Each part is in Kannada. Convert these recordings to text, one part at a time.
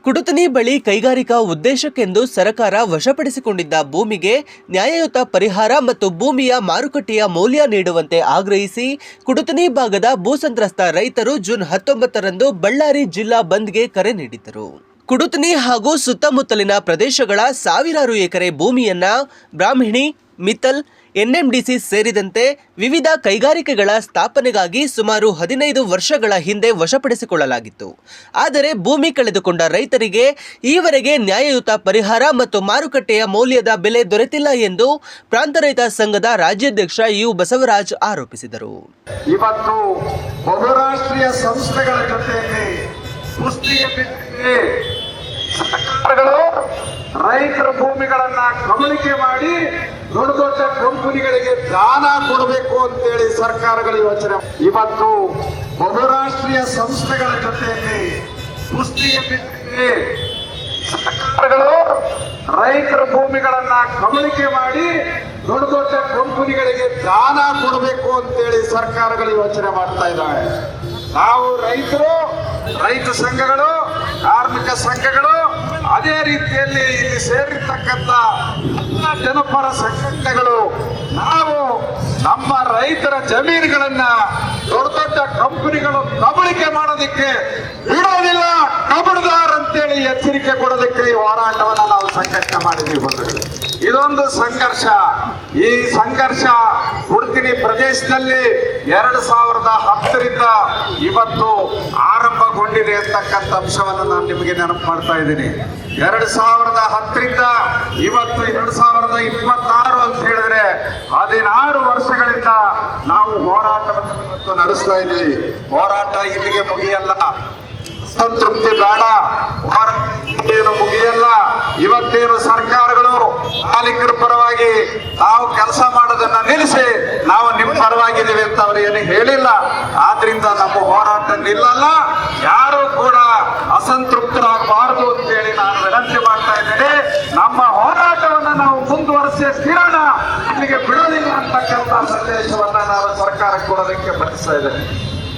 ಕುಡುತನಿ ಬಳಿ ಕೈಗಾರಿಕಾ ಉದ್ದೇಶಕ್ಕೆಂದು ಸರ್ಕಾರ ವಶಪಡಿಸಿಕೊಂಡಿದ್ದ ಭೂಮಿಗೆ ನ್ಯಾಯಯುತ ಪರಿಹಾರ ಮತ್ತು ಭೂಮಿಯ ಮಾರುಕಟ್ಟೆಯ ಮೌಲ್ಯ ನೀಡುವಂತೆ ಆಗ್ರಹಿಸಿ ಕುಡುತನಿ ಭಾಗದ ಭೂಸಂತ್ರಸ್ತ ರೈತರು ಜೂನ್ 19ರಂದು ಬಳ್ಳಾರಿ ಜಿಲ್ಲಾ ಬಂದ್ಗೆ ಕರೆ ನೀಡಿದ್ದರು. ಕುಡುತನಿ ಹಾಗೂ ಸುತ್ತಮುತ್ತಲಿನ ಪ್ರದೇಶಗಳ ಸಾವಿರಾರು ಎಕರೆ ಭೂಮಿಯನ್ನ ಬ್ರಾಹ್ಮಣಿ, ಮಿತ್ತಲ್, ಎನ್ಎಂಡಿಸಿ ಸೇರಿದಂತೆ ವಿವಿಧ ಕೈಗಾರಿಕೆಗಳ ಸ್ಥಾಪನೆಗಾಗಿ ಸುಮಾರು 15 ವರ್ಷಗಳ ಹಿಂದೆ ವಶಪಡಿಸಿಕೊಳ್ಳಲಾಗಿತ್ತು. ಆದರೆ ಭೂಮಿ ಕಳೆದುಕೊಂಡ ರೈತರಿಗೆ ಈವರೆಗೆ ನ್ಯಾಯಯುತ ಪರಿಹಾರ ಮತ್ತು ಮಾರುಕಟ್ಟೆಯ ಮೌಲ್ಯದ ಬೆಲೆ ದೊರೆತಿಲ್ಲ ಎಂದು ಪ್ರಾಂತ ರೈತ ಸಂಘದ ರಾಜ್ಯಾಧ್ಯಕ್ಷ ಯು ಬಸವರಾಜ್ ಆರೋಪಿಸಿದರು. ಇವತ್ತು ಬಹುರಾಷ್ಟ್ರೀಯ ಸಂಸ್ಥೆಗಳ ಜೊತೆಯಲ್ಲಿ ಕುಸ್ತಿಗೆ ಸರ್ಕಾರಗಳು ರೈತರ ಭೂಮಿಗಳನ್ನ ಕಬಳಿಕೆ ಮಾಡಿ ದೊಡ್ಡ ದೊಡ್ಡ ಕಂಪನಿಗಳಿಗೆ ದಾನ ಕೊಡಬೇಕು ಅಂತೇಳಿ ಸರ್ಕಾರಗಳು ಯೋಚನೆ. ಇವತ್ತು ಬಹುರಾಷ್ಟ್ರೀಯ ಸಂಸ್ಥೆಗಳ ಜೊತೆಯಲ್ಲಿ ಕುಸ್ತಿಗೆ ಸರ್ಕಾರಗಳು ರೈತರ ಭೂಮಿಗಳನ್ನ ಕಬಳಿಕೆ ಮಾಡಿ ದೊಡ್ಡ ದೊಡ್ಡ ಕಂಪನಿಗಳಿಗೆ ದಾನ ಕೊಡಬೇಕು ಅಂತೇಳಿ ಸರ್ಕಾರಗಳು ಯೋಚನೆ ಮಾಡ್ತಾ ಇದ್ದಾವೆ. ನಾವು ರೈತರು, ರೈತ ಸಂಘಗಳು, ಕಾರ್ಮಿಕ ಸಂಘಗಳು, ಅದೇ ರೀತಿಯಲ್ಲಿ ಇಲ್ಲಿ ಸೇರಿರ್ತಕ್ಕಂಥ ಜನಪರ ಸಂಘಟನೆಗಳು ನಾವು ನಮ್ಮ ರೈತರ ಜಮೀನುಗಳನ್ನ ದೊಡ್ಡ ದೊಡ್ಡ ಕಂಪನಿಗಳು ಕಬಳಿಕೆ ಮಾಡೋದಕ್ಕೆ ಬಿಡೋದಿಲ್ಲ, ಕಬಡ್ದಾರ್ ಅಂತೇಳಿ ಎಚ್ಚರಿಕೆ ಕೊಡೋದಕ್ಕೆ ಈ ಹೋರಾಟವನ್ನ ನಾವು ಸಂಘಟನೆ ಮಾಡಿದ್ದೀವಿ ಬಂಧುಗಳೇ. ಇದೊಂದು ಸಂಘರ್ಷ. ಈ ಸಂಘರ್ಷ ಕುಡುತನಿ ಪ್ರದೇಶದಲ್ಲಿ 2010ರಿಂದ ಇವತ್ತು ಆರಂಭಗೊಂಡಿದೆ ಅಂತಕ್ಕಂಥ ಅಂಶವನ್ನು ನಾನು ನಿಮಗೆ ನೆನಪು ಮಾಡ್ತಾ ಇದ್ದೀನಿ. 2010ರಿಂದ ಇವತ್ತು 2026 ಅಂತ ಹೇಳಿದ್ರೆ 16 ವರ್ಷಗಳಿಂದ ನಾವು ಹೋರಾಟವನ್ನು ಇವತ್ತು ನಡೆಸ್ತಾ ಇದ್ದೀವಿ. ಹೋರಾಟ ಇಲ್ಲಿಗೆ ಮುಗಿಯಲ್ಲ, ಸಂತೃಪ್ತಿ ಬೇಡ, ಹೋರಾಟ ಮುಗಿಯಲ್ಲ. ಇವತ್ತೇನು ಸರ್ಕಾರಗಳು ಮಾಲೀಕರ ಪರವಾಗಿ ನಾವು ಕೆಲಸ ಮಾಡೋದನ್ನ ನಿಲ್ಲಿಸಿ ನಾವು ನಿಮ್ಮ ಪರವಾಗಿದ್ದೀವಿ ಅಂತ ಅವರು ಏನು ಹೇಳಿಲ್ಲ. ಆದ್ರಿಂದ ನಮ್ಮ ಹೋರಾಟ ನಿಲ್ಲಲ್ಲ, ಯಾರು ಕೂಡ ಅಸಂತೃಪ್ತರಾಗಬಾರದು ಅಂತೇಳಿ ನಾನು ವಿನಂತಿ ಮಾಡ್ತಾ ಇದ್ದೇನೆ. ನಮ್ಮ ಹೋರಾಟವನ್ನ ನಾವು ಮುಂದುವರಿಸಿರೋಣ, ಇಲ್ಲಿಗೆ ಬಿಡೋದಿಲ್ಲ ಅಂತಕ್ಕಂಥ ಸಂದೇಶವನ್ನ ನಾವು ಸರ್ಕಾರಕ್ಕೆ ಕೊಡೋದಕ್ಕೆ ಬಯಸ್ತಾ ಇದ್ದೇನೆ.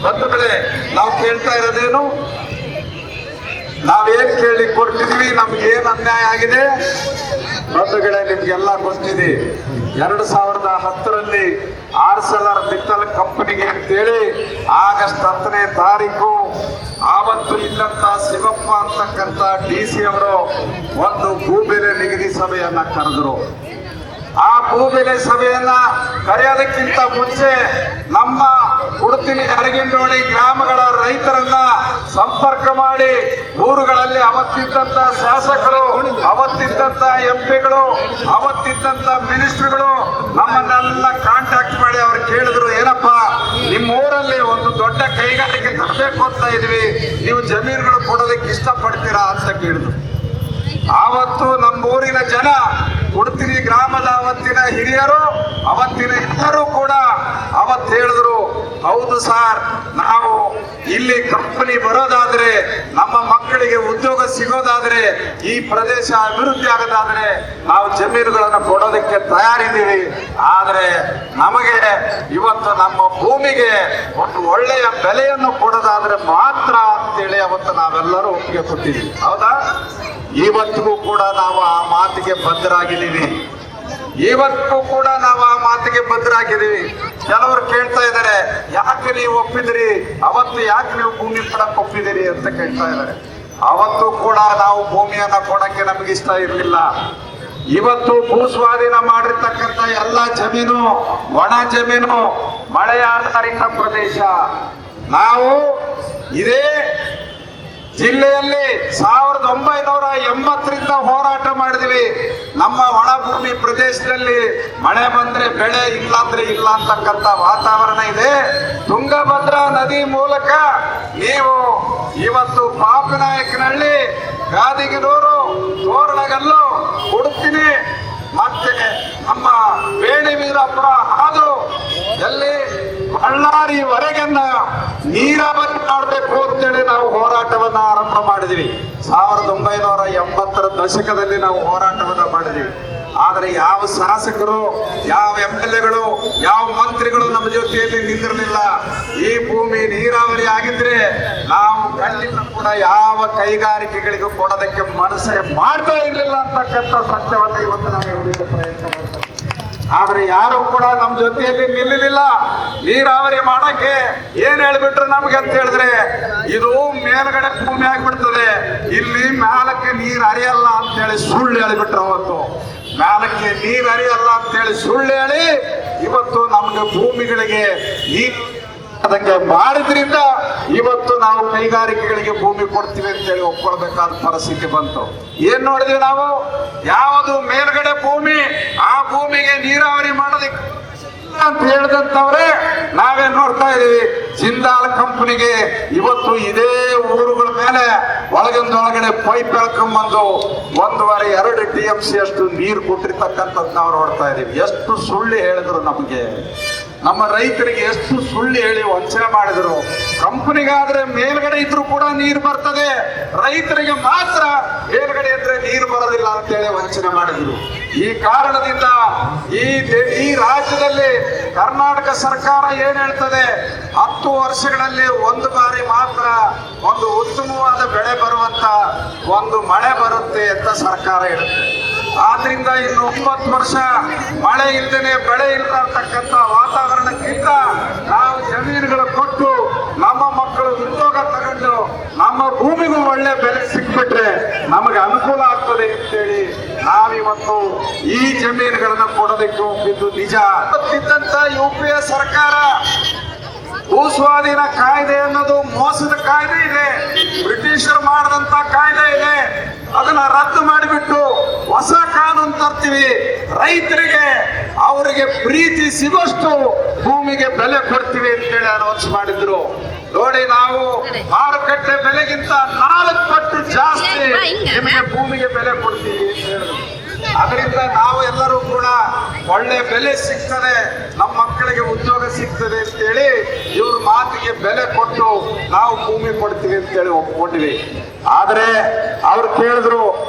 ಬಂಧುಗಳೇ, ನಾವು ಕೇಳ್ತಾ ಇರೋದೇನು, ನಾವೇನ್ ಕೇಳಿ ಕೊಡ್ತಿದೀವಿ, ನಮ್ಗೆ ಏನ್ ಅನ್ಯಾಯ ಆಗಿದೆ ಬಂಧುಗಳೇ ನಿಮ್ಗೆಲ್ಲ ಗೊತ್ತಿದೆ. 2010ರಲ್ಲಿ ಆರ್ಸೆಲರ್ ಮಿತ್ತಲ್ ಕಂಪನಿಗೆ ಅಂತೇಳಿ ಆಗಸ್ಟ್ 10ನೇ ತಾರೀಕು ಆವತ್ತು ಇಲ್ಲಂತ ಶಿವಪ್ಪ ಅಂತಕ್ಕಂಥ DC ಅವರು ಒಂದು ಭೂಬೆಲೆ ನಿಗದಿ ಸಭೆಯನ್ನ ಕರೆದ್ರು. ಆ ಭೂಬೆಲೆ ಸಭೆಯನ್ನ ಕರೆಯೋದಕ್ಕಿಂತ ಮುಂಚೆ ನಮ್ಮ ಕುಡುತನಿ ಅರಗಿಂಡೋಳಿ ಗ್ರಾಮಗಳ ರೈತರನ್ನ ಸಂಪರ್ಕ ಮಾಡಿ ಊರುಗಳಲ್ಲಿ ಅವತ್ತಿದ್ದಂತ ಶಾಸಕರು, ಅವತ್ತಿದ್ದಂತ MP ಗಳು, ಅವತ್ತಿದ್ದಂತ ಮಿನಿಸ್ಟ್ರಿಗಳು ನಮ್ಮನ್ನೆಲ್ಲ ಕಾಂಟ್ಯಾಕ್ಟ್ ಮಾಡಿ ಅವ್ರು ಕೇಳಿದ್ರು, ಏನಪ್ಪ ನಿಮ್ಮ ಊರಲ್ಲಿ ಒಂದು ದೊಡ್ಡ ಕೈಗಾರಿಕೆ ತರಬೇಕು ಅಂತ ಇದ್ವಿ, ನೀವು ಜಮೀನುಗಳು ಕೊಡೋದಕ್ಕೆ ಇಷ್ಟಪಡ್ತೀರಾ ಅಂತ ಕೇಳಿದ್ರು. ಆವತ್ತು ನಮ್ಮೂರಿನ ಜನ, ಕುಡುತನಿ ಗ್ರಾಮದ ಅವತ್ತಿನ ಹಿರಿಯರು, ಅವತ್ತಿನ ಎಲ್ಲರೂ ಕೂಡ ಅವತ್ತು ಹೇಳಿದ್ರು, ಹೌದು ಸರ್, ನಾವು ಇಲ್ಲಿ ಕಂಪನಿ ಬರೋದಾದ್ರೆ, ನಮ್ಮ ಮಕ್ಕಳಿಗೆ ಉದ್ಯೋಗ ಸಿಗೋದಾದ್ರೆ, ಈ ಪ್ರದೇಶ ಅಭಿವೃದ್ಧಿ ಆಗೋದಾದ್ರೆ ನಾವು ಜಮೀನುಗಳನ್ನು ಕೊಡೋದಕ್ಕೆ ತಯಾರಿದ್ದೀವಿ. ಆದ್ರೆ ನಮಗೆ ಇವತ್ತು ನಮ್ಮ ಭೂಮಿಗೆ ಒಂದು ಒಳ್ಳೆಯ ಬೆಲೆಯನ್ನು ಕೊಡೋದಾದ್ರೆ ಮಾತ್ರ ಅಂತೇಳಿ ಅವತ್ತು ನಾವೆಲ್ಲರೂ ಒಪ್ಪಿಗೆ ಕೊಟ್ಟಿದ್ದೀವಿ. ಹೌದಾ? ಇವತ್ತಿಗೂ ಕೂಡ ನಾವು ಆ ಮಾತಿಗೆ ಬದ್ಧರಾಗಿದ್ದೀವಿ. ಇವತ್ತು ಕೂಡ ನಾವು ಆ ಮಾತಿಗೆ ಬದ್ಧರಾಗಿದ್ದೀವಿ. ಕೆಲವರು ಕೇಳ್ತಾ ಇದ್ದಾರೆ, ಯಾಕೆ ನೀವು ಒಪ್ಪಿದಿರಿ, ಅವತ್ತು ಯಾಕೆ ನೀವು ಭೂಮಿ ಕೊಡಕ್ಕೆ ಒಪ್ಪಿದಿರಿ ಅಂತ ಕೇಳ್ತಾ ಇದ್ದಾರೆ. ಅವತ್ತು ಕೂಡ ನಾವು ಭೂಮಿಯನ್ನ ಕೊಡಕ್ಕೆ ನಮ್ಗೆ ಇಷ್ಟ ಇರಲಿಲ್ಲ. ಇವತ್ತು ಭೂಸ್ವಾಧೀನ ಮಾಡಿರ್ತಕ್ಕಂಥ ಎಲ್ಲ ಜಮೀನು ಒಣ ಜಮೀನು, ಮಳೆ ಆಧಾರಿತ ಪ್ರದೇಶ. ನಾವು ಇದೇ ಜಿಲ್ಲೆಯಲ್ಲಿ 1980ರಿಂದ ಹೋರಾಟ ಮಾಡಿದ್ವಿ. ನಮ್ಮ ಒಣಭೂಮಿ ಪ್ರದೇಶದಲ್ಲಿ ಮಳೆ ಬಂದ್ರೆ ಬೆಳೆ, ಇಲ್ಲ ಅಂದ್ರೆ ಇಲ್ಲ ಅಂತಕ್ಕಂಥ ವಾತಾವರಣ ಇದೆ. ತುಂಗಭದ್ರಾ ನದಿ ಮೂಲಕ ನೀವು ಇವತ್ತು ಪಾಪನಾಯಕನಹಳ್ಳಿ, ಗಾದಿಗಿನೂರು, ತೋರಣಗಲ್ಲು, ಕುಡುತನಿ ಮತ್ತೆ ನಮ್ಮ ಬೇಣಿವೀರಪುರ ಹಾದು ಎಲ್ಲಿ ಬಳ್ಳಾರಿವರೆಗನ್ನ ನೀರಾವರಿ ಮಾಡಬೇಕು ಅಂತೇಳಿ ನಾವು ಹೋರಾಟವನ್ನ ಆರಂಭ ಮಾಡಿದ್ವಿ. 1980ರ ದಶಕದಲ್ಲಿ ನಾವು ಹೋರಾಟವನ್ನ ಮಾಡಿದ್ವಿ. ಆದರೆ ಯಾವ ಶಾಸಕರು, ಯಾವ MLA ಗಳು, ಯಾವ ಮಂತ್ರಿಗಳು ನಮ್ಮ ಜೊತೆಯಲ್ಲಿ ನಿಂತಿರಲಿಲ್ಲ. ಈ ಭೂಮಿ ನೀರಾವರಿ ಆಗಿದ್ರೆ ನಾವು ಖಂಡಿತ ಕೂಡ ಯಾವ ಕೈಗಾರಿಕೆಗಳಿಗೂ ಕೊಡೋದಕ್ಕೆ ಮನಸ್ಸೇ ಮಾಡ್ತಾ ಇರಲಿಲ್ಲ ಅಂತಕ್ಕಂಥ ಸತ್ಯವನ್ನ ಇವತ್ತು ನಾವು ಹೇಳಲಿಕ್ಕೆ ಪ್ರಯತ್ನ ಮಾಡ್ತೇವೆ. ಆದ್ರೆ ಯಾರು ಕೂಡ ನಮ್ಮ ಜೊತೆಯಲ್ಲಿ ನಿಲ್ಲಲಿಲ್ಲ. ನೀರಾವರಿ ಮಾಡಕ್ಕೆ ಏನ್ ಹೇಳ್ಬಿಟ್ರು ನಮ್ಗೆ ಅಂತ ಹೇಳಿದ್ರೆ, ಇದು ಮೇಲ್ಗಡೆ ಭೂಮಿ ಆಗ್ಬಿಡ್ತದೆ, ಇಲ್ಲಿ ಮ್ಯಾಲಕ್ಕೆ ನೀರ್ ಹರಿಯಲ್ಲ ಅಂತ ಹೇಳಿ ಸುಳ್ಳು ಹೇಳಿಬಿಟ್ರು. ಅವತ್ತು ಮ್ಯಾಲಕ್ಕೆ ನೀರ್ ಹರಿಯಲ್ಲ ಅಂತ ಹೇಳಿ ಸುಳ್ಳು ಹೇಳಿ ಇವತ್ತು ನಮ್ಗೆ ಭೂಮಿಗಳಿಗೆ ನೀರು ಅದಕ್ಕೆ ಮಾಡಿದ್ರಿಂದ ಇವತ್ತು ನಾವು ಕೈಗಾರಿಕೆಗಳಿಗೆ ಭೂಮಿ ಕೊಡ್ತೀವಿ ಅಂತ ಹೇಳಿ ಒಪ್ಕೊಳ್ಬೇಕಾದ ಪರಿಸ್ಥಿತಿ ಬಂತು. ಏನ್ ನೋಡಿದ್ವಿ ನಾವು? ಯಾವುದು ಮೇಲ್ಗಡೆ ಭೂಮಿ, ಆ ಭೂಮಿಗೆ ನೀರಾವರಿ ಮಾಡೋದಕ್ಕೆ ಅಂತ ಹೇಳಿದಂತವ್ರೆ ನಾವೇನ್ ನೋಡ್ತಾ ಇದೀವಿ. ಜಿಂದಾಲ್ ಕಂಪನಿಗೆ ಇವತ್ತು ಇದೇ ಊರುಗಳ ಮೇಲೆ ಒಳಗಿಂದೊಳಗಡೆ ಪೈಪ್ ಎಳ್ಕೊಂಡ್ಬಂದು 1.5-2 TMC ಅಷ್ಟು ನೀರು ಕೊಟ್ಟಿರ್ತಕ್ಕಂಥದ್ದು ನಾವು ನೋಡ್ತಾ ಇದೀವಿ. ಎಷ್ಟು ಸುಳ್ಳು ಹೇಳಿದ್ರು ನಮಗೆ, ನಮ್ಮ ರೈತರಿಗೆ ಎಷ್ಟು ಸುಳ್ಳು ಹೇಳಿ ವಂಚನೆ ಮಾಡಿದ್ರು. ಕಂಪನಿಗಾದ್ರೆ ಮೇಲ್ಗಡೆ ಇದ್ರೂ ಕೂಡ ನೀರು ಬರ್ತದೆ, ರೈತರಿಗೆ ಮಾತ್ರ ಮೇಲ್ಗಡೆ ಇದ್ರೆ ನೀರು ಬರೋದಿಲ್ಲ ಅಂತೇಳಿ ವಂಚನೆ ಮಾಡಿದ್ರು. ಈ ಕಾರಣದಿಂದ ಈ ರಾಜ್ಯದಲ್ಲಿ ಕರ್ನಾಟಕ ಸರ್ಕಾರ ಏನ್ ಹೇಳ್ತದೆ, 10 ವರ್ಷಗಳಲ್ಲಿ ಒಂದು ಬಾರಿ ಮಾತ್ರ ಒಂದು ಉತ್ತಮವಾದ ಬೆಳೆ ಬರುವಂತ ಒಂದು ಮಳೆ ಬರುತ್ತೆ ಅಂತ ಸರ್ಕಾರ ಹೇಳುತ್ತೆ. ಆದ್ರಿಂದ ಇನ್ನು 9 ವರ್ಷ ಮಳೆ ಇಲ್ದೇನೆ ಬೆಳೆ ಇರ್ತಕ್ಕಂಥ ವಾತಾವರಣಕ್ಕಿಂತ ನಾವು ಜಮೀನುಗಳು ಕೊಟ್ಟು ನಮ್ಮ ಮಕ್ಕಳು ಉದ್ಯೋಗ ತಗೊಂಡು ನಮ್ಮ ಭೂಮಿಗೂ ಒಳ್ಳೆ ಬೆಲೆ ಸಿಕ್ಬಿಟ್ರೆ ನಮಗೆ ಅನುಕೂಲ ಆಗ್ತದೆ ಅಂತೇಳಿ ನಾವಿವತ್ತು ಈ ಜಮೀನುಗಳನ್ನ ಕೊಡೋದಕ್ಕೆ ಹೋಗಿದ್ದು ನಿಜ. ಇದ್ದಂತ UPA ಸರ್ಕಾರ ಭೂಸ್ವಾಧೀನ ಕಾಯ್ದೆ ಅನ್ನೋದು ಮೋಸದ ಕಾಯ್ದೆ ಇದೆ, ಬ್ರಿಟಿಷರು ಮಾಡಿದಂತ ಕಾಯ್ದೆ ಇದೆ. ಅದನ್ನ ರದ್ದು ಮಾಡಿಬಿಟ್ಟು ಹೊಸ ಕಾನೂನು ತರ್ತೀವಿ, ರೈತರಿಗೆ ಅವರಿಗೆ ಪ್ರೀತಿ ಸಿಗೋಷ್ಟು ಭೂಮಿಗೆ ಬೆಲೆ ಕೊಡ್ತೀವಿ ಅಂತೇಳಿ ಅನೌನ್ಸ್ ಮಾಡಿದ್ರು. ನೋಡಿ, ನಾವು ಮಾರುಕಟ್ಟೆ ಬೆಲೆಗಿಂತ 4 ಪಟ್ಟು ಜಾಸ್ತಿ ನಿಮಗೆ ಭೂಮಿಗೆ ಬೆಲೆ ಕೊಡ್ತೀವಿ ಅಂತ ಹೇಳಿದ್ರು. ಅದರಿಂದ ನಾವು ಎಲ್ಲರೂ ಕೂಡ ಒಳ್ಳೆ ಬೆಲೆ ಸಿಗ್ತದೆ, ನಮ್ಮ ಮಕ್ಕಳಿಗೆ ಉದ್ಯೋಗ ಸಿಗ್ತದೆ ಅಂತೇಳಿ ಇವ್ರ ಮಾತಿಗೆ ಬೆಲೆ ಕೊಟ್ಟು ನಾವು ಭೂಮಿ ಕೊಡ್ತೀವಿ ಅಂತೇಳಿ ಒಪ್ಕೊಂಡಿವಿ. ಆದ್ರೆ ಅವ್ರು ಕೇಳಿದ್ರು,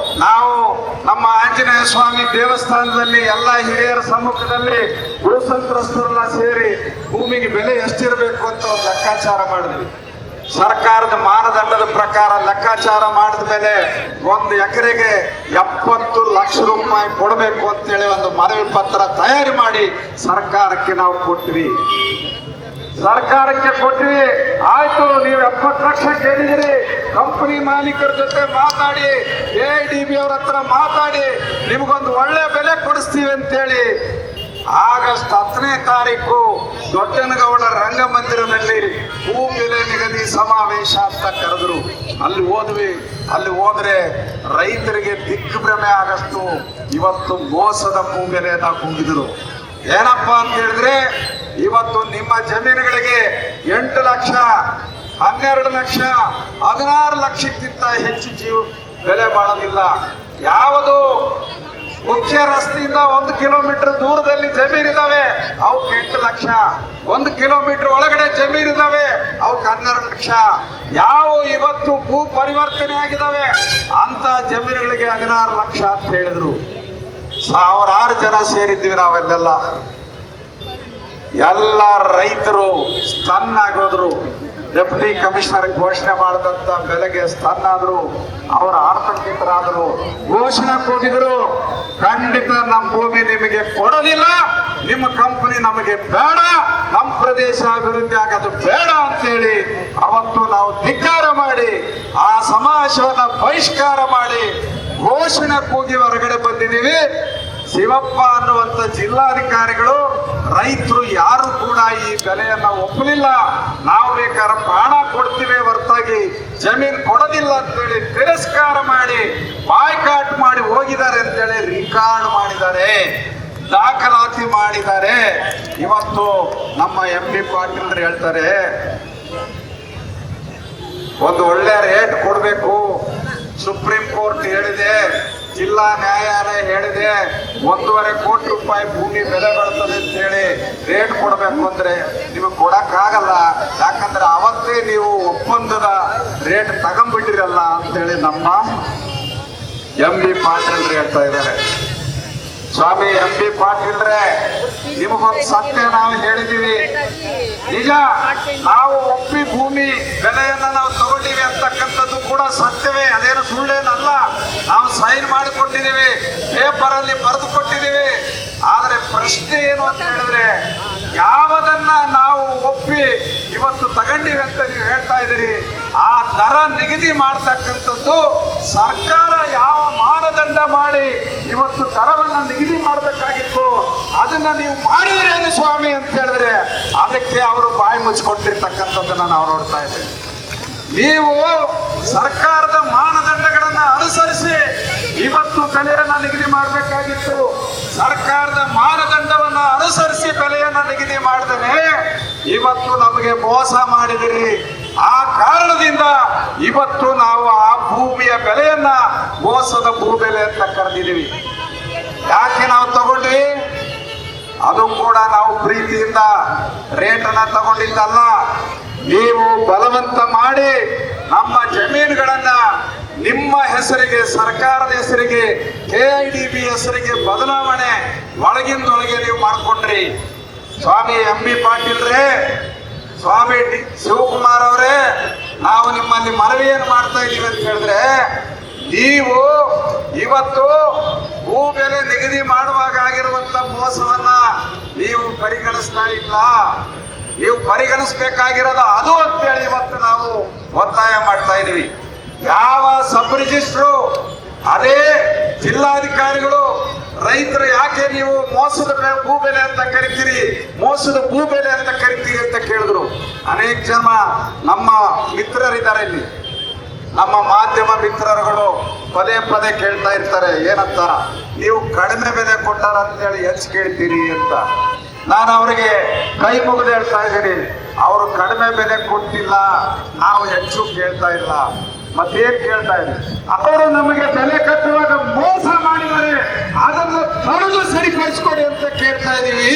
ನಾವು ನಮ್ಮ ಆಂಜನೇಯ ಸ್ವಾಮಿ ದೇವಸ್ಥಾನದಲ್ಲಿ ಎಲ್ಲ ಹಿರಿಯರ ಸಮ್ಮುಖದಲ್ಲಿ ಭೂ ಸಂತ್ರಸ್ತರೆಲ್ಲ ಸೇರಿ ಭೂಮಿಗೆ ಬೆಲೆ ಎಷ್ಟಿರಬೇಕು ಅಂತ ಒಂದು ಲೆಕ್ಕಾಚಾರ ಮಾಡಿದ್ವಿ. ಸರ್ಕಾರದ ಮಾನದಂಡದ ಪ್ರಕಾರ ಲೆಕ್ಕಾಚಾರ ಮಾಡಿದ ಮೇಲೆ 1 ಎಕರೆಗೆ 70 ಲಕ್ಷ ರೂಪಾಯಿ ಕೊಡಬೇಕು ಅಂತೇಳಿ ಒಂದು ಮನವಿ ಪತ್ರ ತಯಾರಿ ಮಾಡಿ ಸರ್ಕಾರಕ್ಕೆ ನಾವು ಕೊಟ್ವಿ. ಆಯ್ತು, ನೀವು 70 ಲಕ್ಷ ಕೇಳಿದಿರಿ, ಕಂಪನಿ ಮಾಲೀಕರ ಜೊತೆ ಮಾತಾಡಿ, AIDB ಅವ್ರ ಹತ್ರ ಮಾತಾಡಿ ನಿಮಗೊಂದು ಒಳ್ಳೆ ಬೆಲೆ ಕೊಡಿಸ್ತೀವಿ ಅಂತೇಳಿ ಆಗಸ್ಟ್ 10ನೇ ತಾರೀಕು ದೊಡ್ಡನಗೌಡ ರಂಗಮಂದಿರದಲ್ಲಿ ಭೂ ಬೆಲೆ ನಿಗದಿ ಸಮಾವೇಶ ಅಂತ ಕರೆದ್ರು. ಅಲ್ಲಿ ಹೋದ್ವಿ. ಅಲ್ಲಿ ಹೋದ್ರೆ ರೈತರಿಗೆ ದಿಗ್ಭ್ರಮೆ ಆಗಷ್ಟು ಇವತ್ತು ಮೋಸದ ಭೂ ಬೆಲೆಯನ್ನ ಕೂಗಿದ್ರು. ಏನಪ್ಪಾ ಅಂತ ಹೇಳಿದ್ರೆ, ಇವತ್ತು ನಿಮ್ಮ ಜಮೀನುಗಳಿಗೆ 8 ಲಕ್ಷ, 12 ಲಕ್ಷ, 16 ಲಕ್ಷಕ್ಕಿಂತ ಹೆಚ್ಚು ಬೆಲೆ ಮಾಡೋದಿಲ್ಲ. ಯಾವುದು ಮುಖ್ಯ ರಸ್ತೆಯಿಂದ 1 ಕಿಲೋಮೀಟರ್ ದೂರದಲ್ಲಿ ಜಮೀನಿದಾವೆ ಅವಕ್ಕೆ 8 ಲಕ್ಷ, 1 ಕಿಲೋಮೀಟರ್ ಒಳಗಡೆ ಜಮೀನಿದಾವೆ ಅವಕ್ಕೆ 12 ಲಕ್ಷ. ಯಾವ ಇವತ್ತು ಭೂ ಪರಿವರ್ತನೆ ಆಗಿದಾವೆ ಅಂತ ಜಮೀನುಗಳಿಗೆ 16 ಲಕ್ಷ ಅಂತ ಹೇಳಿದ್ರು. 1000 ಜನ ಸೇರಿದ್ವಿ ನಾವೆಲ್ಲ. ಎಲ್ಲ ರೈತರು ಸ್ಟನ್ ಆಗೋದ್ರು. ಡೆಪ್ಯೂಟಿ ಕಮಿಷನರ್ ಘೋಷಣೆ ಮಾಡಿದಂತ ಬೆಲೆಗೆ ಸ್ಟನ್ ಆದ್ರು, ಅವರ ಆತಂಕಿತರಾದರು. ಘೋಷಣೆ ಕೂಗಿದ್ರು, ಖಂಡಿತ ನಮ್ಮ ಭೂಮಿ ನಿಮಗೆ ಕೊಡೋದಿಲ್ಲ, ನಿಮ್ಮ ಕಂಪನಿ ನಮಗೆ ಬೇಡ, ನಮ್ಮ ಪ್ರದೇಶ ಅಭಿವೃದ್ಧಿ ಆಗೋದು ಬೇಡ ಅಂತೇಳಿ ಅವತ್ತು ನಾವು ಧಿಕ್ಕಾರ ಮಾಡಿ ಆ ಸಮಾವೇಶವನ್ನ ಬಹಿಷ್ಕಾರ ಮಾಡಿ ಘೋಷಣೆ ಕೂಗಿ ಹೊರಗಡೆ ಬಂದಿದ್ದೀವಿ. ಶಿವಪ್ಪ ಅನ್ನುವಂತ ಜಿಲ್ಲಾಧಿಕಾರಿಗಳು ರೈತರು ಯಾರು ಕೂಡ ಈ ಬೆಲೆಯನ್ನ ಒಪ್ಪಲಿಲ್ಲ. ನಾವು ಬೇಕಾದ್ರೆ ಪ್ರಾಣ ಕೊಡ್ತೀವಿ ಹೊರತಾಗಿ ಜಮೀನು ಕೊಡೋದಿಲ್ಲ ಅಂತೇಳಿ ತಿರಸ್ಕಾರ ಮಾಡಿ ಬಾಯ್ಕಾಟ್ ಮಾಡಿ ಹೋಗಿದ್ದಾರೆ ಅಂತೇಳಿ ರೆಕಾರ್ಡ್ ಮಾಡಿದ್ದಾರೆ, ದಾಖಲಾತಿ ಮಾಡಿದ್ದಾರೆ. ಇವತ್ತು ನಮ್ಮ MP ಪಾಟೀಲ್ ಹೇಳ್ತಾರೆ, ಒಂದು ಒಳ್ಳೆ ರೇಟ್ ಕೊಡಬೇಕು, ಸುಪ್ರೀಂ ಕೋರ್ಟ್ ಹೇಳಿದೆ, ಜಿಲ್ಲಾ ನ್ಯಾಯಾಲಯ ಹೇಳಿದೆ, 1.5 ಕೋಟಿ ರೂಪಾಯಿ ಭೂಮಿ ಬೆಲೆ ಬರ್ತದೆ ಅಂತ ಹೇಳಿ ರೇಟ್ ಕೊಡಬೇಕು ಅಂದ್ರೆ ನಿಮಗೆ ಕೊಡಕ್ಕಾಗಲ್ಲ, ಯಾಕಂದ್ರೆ ಅವತ್ತೇ ನೀವು ಒಪ್ಪಂದದ ರೇಟ್ ತಗೊಂಡ್ಬಿಟ್ಟಿರಲ್ಲ ಅಂತೇಳಿ ನಮ್ಮ MP ಪಾಟೀಲ್ ಹೇಳ್ತಾ ಇದ್ದಾರೆ. ಸ್ವಾಮಿ ಎಂ ಬಿ ಪಾಟೀಲ್ರೆ, ನಿಮಗೊಂದು ಸತ್ಯ ನಾವು ಹೇಳಿದೀವಿ. ನಿಜ, ನಾವು ಒಪ್ಪಿ ಭೂಮಿ ಬೆಲೆಯನ್ನ ನಾವು ತಗೊಂಡಿವಿ ಅಂತಕ್ಕಂಥದ್ದು ಕೂಡ ಸತ್ಯವೇ, ಅದೇನು ಸುಳ್ಳೇನಲ್ಲ. ನಾವು ಸೈನ್ ಮಾಡಿಕೊಟ್ಟಿದ್ದೀವಿ, ಪೇಪರ್ ಅಲ್ಲಿ ಬರೆದು ಕೊಟ್ಟಿದ್ದೀವಿ. ಆದ್ರೆ ಪ್ರಶ್ನೆ ಏನು ಅಂತ ಹೇಳಿದ್ರೆ, ಯಾವದನ್ನ ನಾವು ಒಪ್ಪಿ ಇವತ್ತು ತಗೊಂಡಿವಿ ಅಂತ ನೀವು ಹೇಳ್ತಾ ಇದ್ದೀರಿ, ಆ ದರ ನಿಗದಿ ಮಾಡ್ತಕ್ಕಂಥದ್ದು ಸರ್ಕಾರ ಯಾವ ಮಾನದಂಡ ಮಾಡಿ ಇವತ್ತು ದರವನ್ನ ನಿಗದಿ ಮಾಡಬೇಕಾಗಿತ್ತು ಅದನ್ನ ನೀವು ಮಾಡಿದ್ರೇನು ಸ್ವಾಮಿ ಅಂತ ಹೇಳಿದ್ರೆ ಅದಕ್ಕೆ ಅವರು ಬಾಯಿ ಮುಚ್ಚಿಕೊಟ್ಟಿರ್ತಕ್ಕಂಥದ್ದನ್ನ ನಾವು ನೋಡ್ತಾ ಇದ್ದೇವೆ. ನೀವು ಸರ್ಕಾರದ ಮಾನದಂಡಗಳನ್ನ ಅನುಸರಿಸಿ ಇವತ್ತು ಬೆಲೆಯನ್ನ ನಿಗದಿ ಮಾಡಬೇಕಾಗಿತ್ತು. ಸರ್ಕಾರದ ಮಾನದಂಡವನ್ನ ಅನುಸರಿಸಿ ಬೆಲೆಯನ್ನ ನಿಗದಿ ಮಾಡಿದರೆ ಇವತ್ತು ನಮಗೆ ಮೋಸ ಮಾಡಿದಿರಿ. ಆ ಕಾರಣದಿಂದ ಇವತ್ತು ನಾವು ಆ ಭೂಮಿಯ ಬೆಲೆಯನ್ನ ಮೋಸದ ಭೂಬೆಲೆ ಅಂತ ಕರೆದಿದ್ದೀವಿ. ಯಾಕೆ ನಾವು ತಗೊಂಡ್ವಿ? ಅದು ಕೂಡ ನಾವು ಪ್ರೀತಿಯಿಂದ ರೇಟನ್ನ ತಗೊಂಡಿದ್ದಲ್ಲ. ನೀವು ಬಲವಂತ ಮಾಡಿ ನಮ್ಮ ಜಮೀನುಗಳನ್ನ ನಿಮ್ಮ ಹೆಸರಿಗೆ, ಸರ್ಕಾರದ ಹೆಸರಿಗೆ, KIDB ಹೆಸರಿಗೆ ಬದಲಾವಣೆ ಒಳಗಿಂದೊಳಗೆ ನೀವು ಮಾಡ್ಕೊಂಡ್ರಿ. ಸ್ವಾಮಿ ಎಂ ಬಿ ಪಾಟೀಲ್ರೇ, ಸ್ವಾಮಿ ಶಿವಕುಮಾರ್ ಅವರೇ, ನಾವು ನಿಮ್ಮಲ್ಲಿ ಮನವಿಯನ್ನು ಮಾಡ್ತಾ ಇದ್ದೀವಿ ಅಂತ ಹೇಳಿದ್ರೆ, ನೀವು ಇವತ್ತು ಭೂ ಬೆಲೆ ನಿಗದಿ ಮಾಡುವಾಗ ಆಗಿರುವಂತ ಮೋಸವನ್ನ ನೀವು ಪರಿಗಣಿಸ್ತಾ ಇಲ್ಲ. ನೀವು ಪರಿಗಣಿಸಬೇಕಾಗಿರೋದು ಅದು ಅಂತೇಳಿ ಇವತ್ತು ನಾವು ಒತ್ತಾಯ ಮಾಡ್ತಾ ಇದೀವಿ. ಯಾವ ಸಬ್ ರಿಜಿಸ್ಟ್ರು, ಅದೇ ಜಿಲ್ಲಾಧಿಕಾರಿಗಳು ರೈತರು ಯಾಕೆ ನೀವು ಮೋಸದ ಭೂಬೆಲೆ ಅಂತ ಕರಿತೀರಿ, ಮೋಸದ ಭೂಬೆಲೆ ಅಂತ ಕರಿತೀರಿ ಅಂತ ಕೇಳಿದ್ರು. ಅನೇಕ ಜನ ನಮ್ಮ ಮಿತ್ರರಿದ್ದಾರೆ ಇಲ್ಲಿ, ನಮ್ಮ ಮಾಧ್ಯಮ ಮಿತ್ರರುಗಳು ಪದೇ ಪದೇ ಕೇಳ್ತಾ ಇರ್ತಾರೆ, ಏನಂತ ನೀವು ಕಡಿಮೆ ಬೆಲೆ ಕೊಟ್ಟಾರ ಅಂತೇಳಿ ಹೆಚ್ಚು ಕೇಳ್ತೀರಿ ಅಂತ. ನಾನು ಅವರಿಗೆ ಕೈ ಮುಗಿದು ಹೇಳ್ತಾ ಇದ್ದೀನಿ, ಅವರು ಕಡಿಮೆ ಬೆಲೆ ಕೊಟ್ಟಿಲ್ಲ, ನಾವು ಹೆಚ್ಚು ಕೇಳ್ತಾ ಇಲ್ಲ. ಮತ್ತೇನ್ ಕೇಳ್ತಾ ಇದ್ದೀವಿ? ಅವರು ನಮಗೆ ಬೆಲೆ ಕಟ್ಟುವಾಗ ಮೋಸ ಮಾಡಿದರೆ ಅದನ್ನು ತಡೆದು ಸರಿಪಡಿಸ್ಕೊಡಿ ಅಂತ ಕೇಳ್ತಾ ಇದ್ದೀವಿ.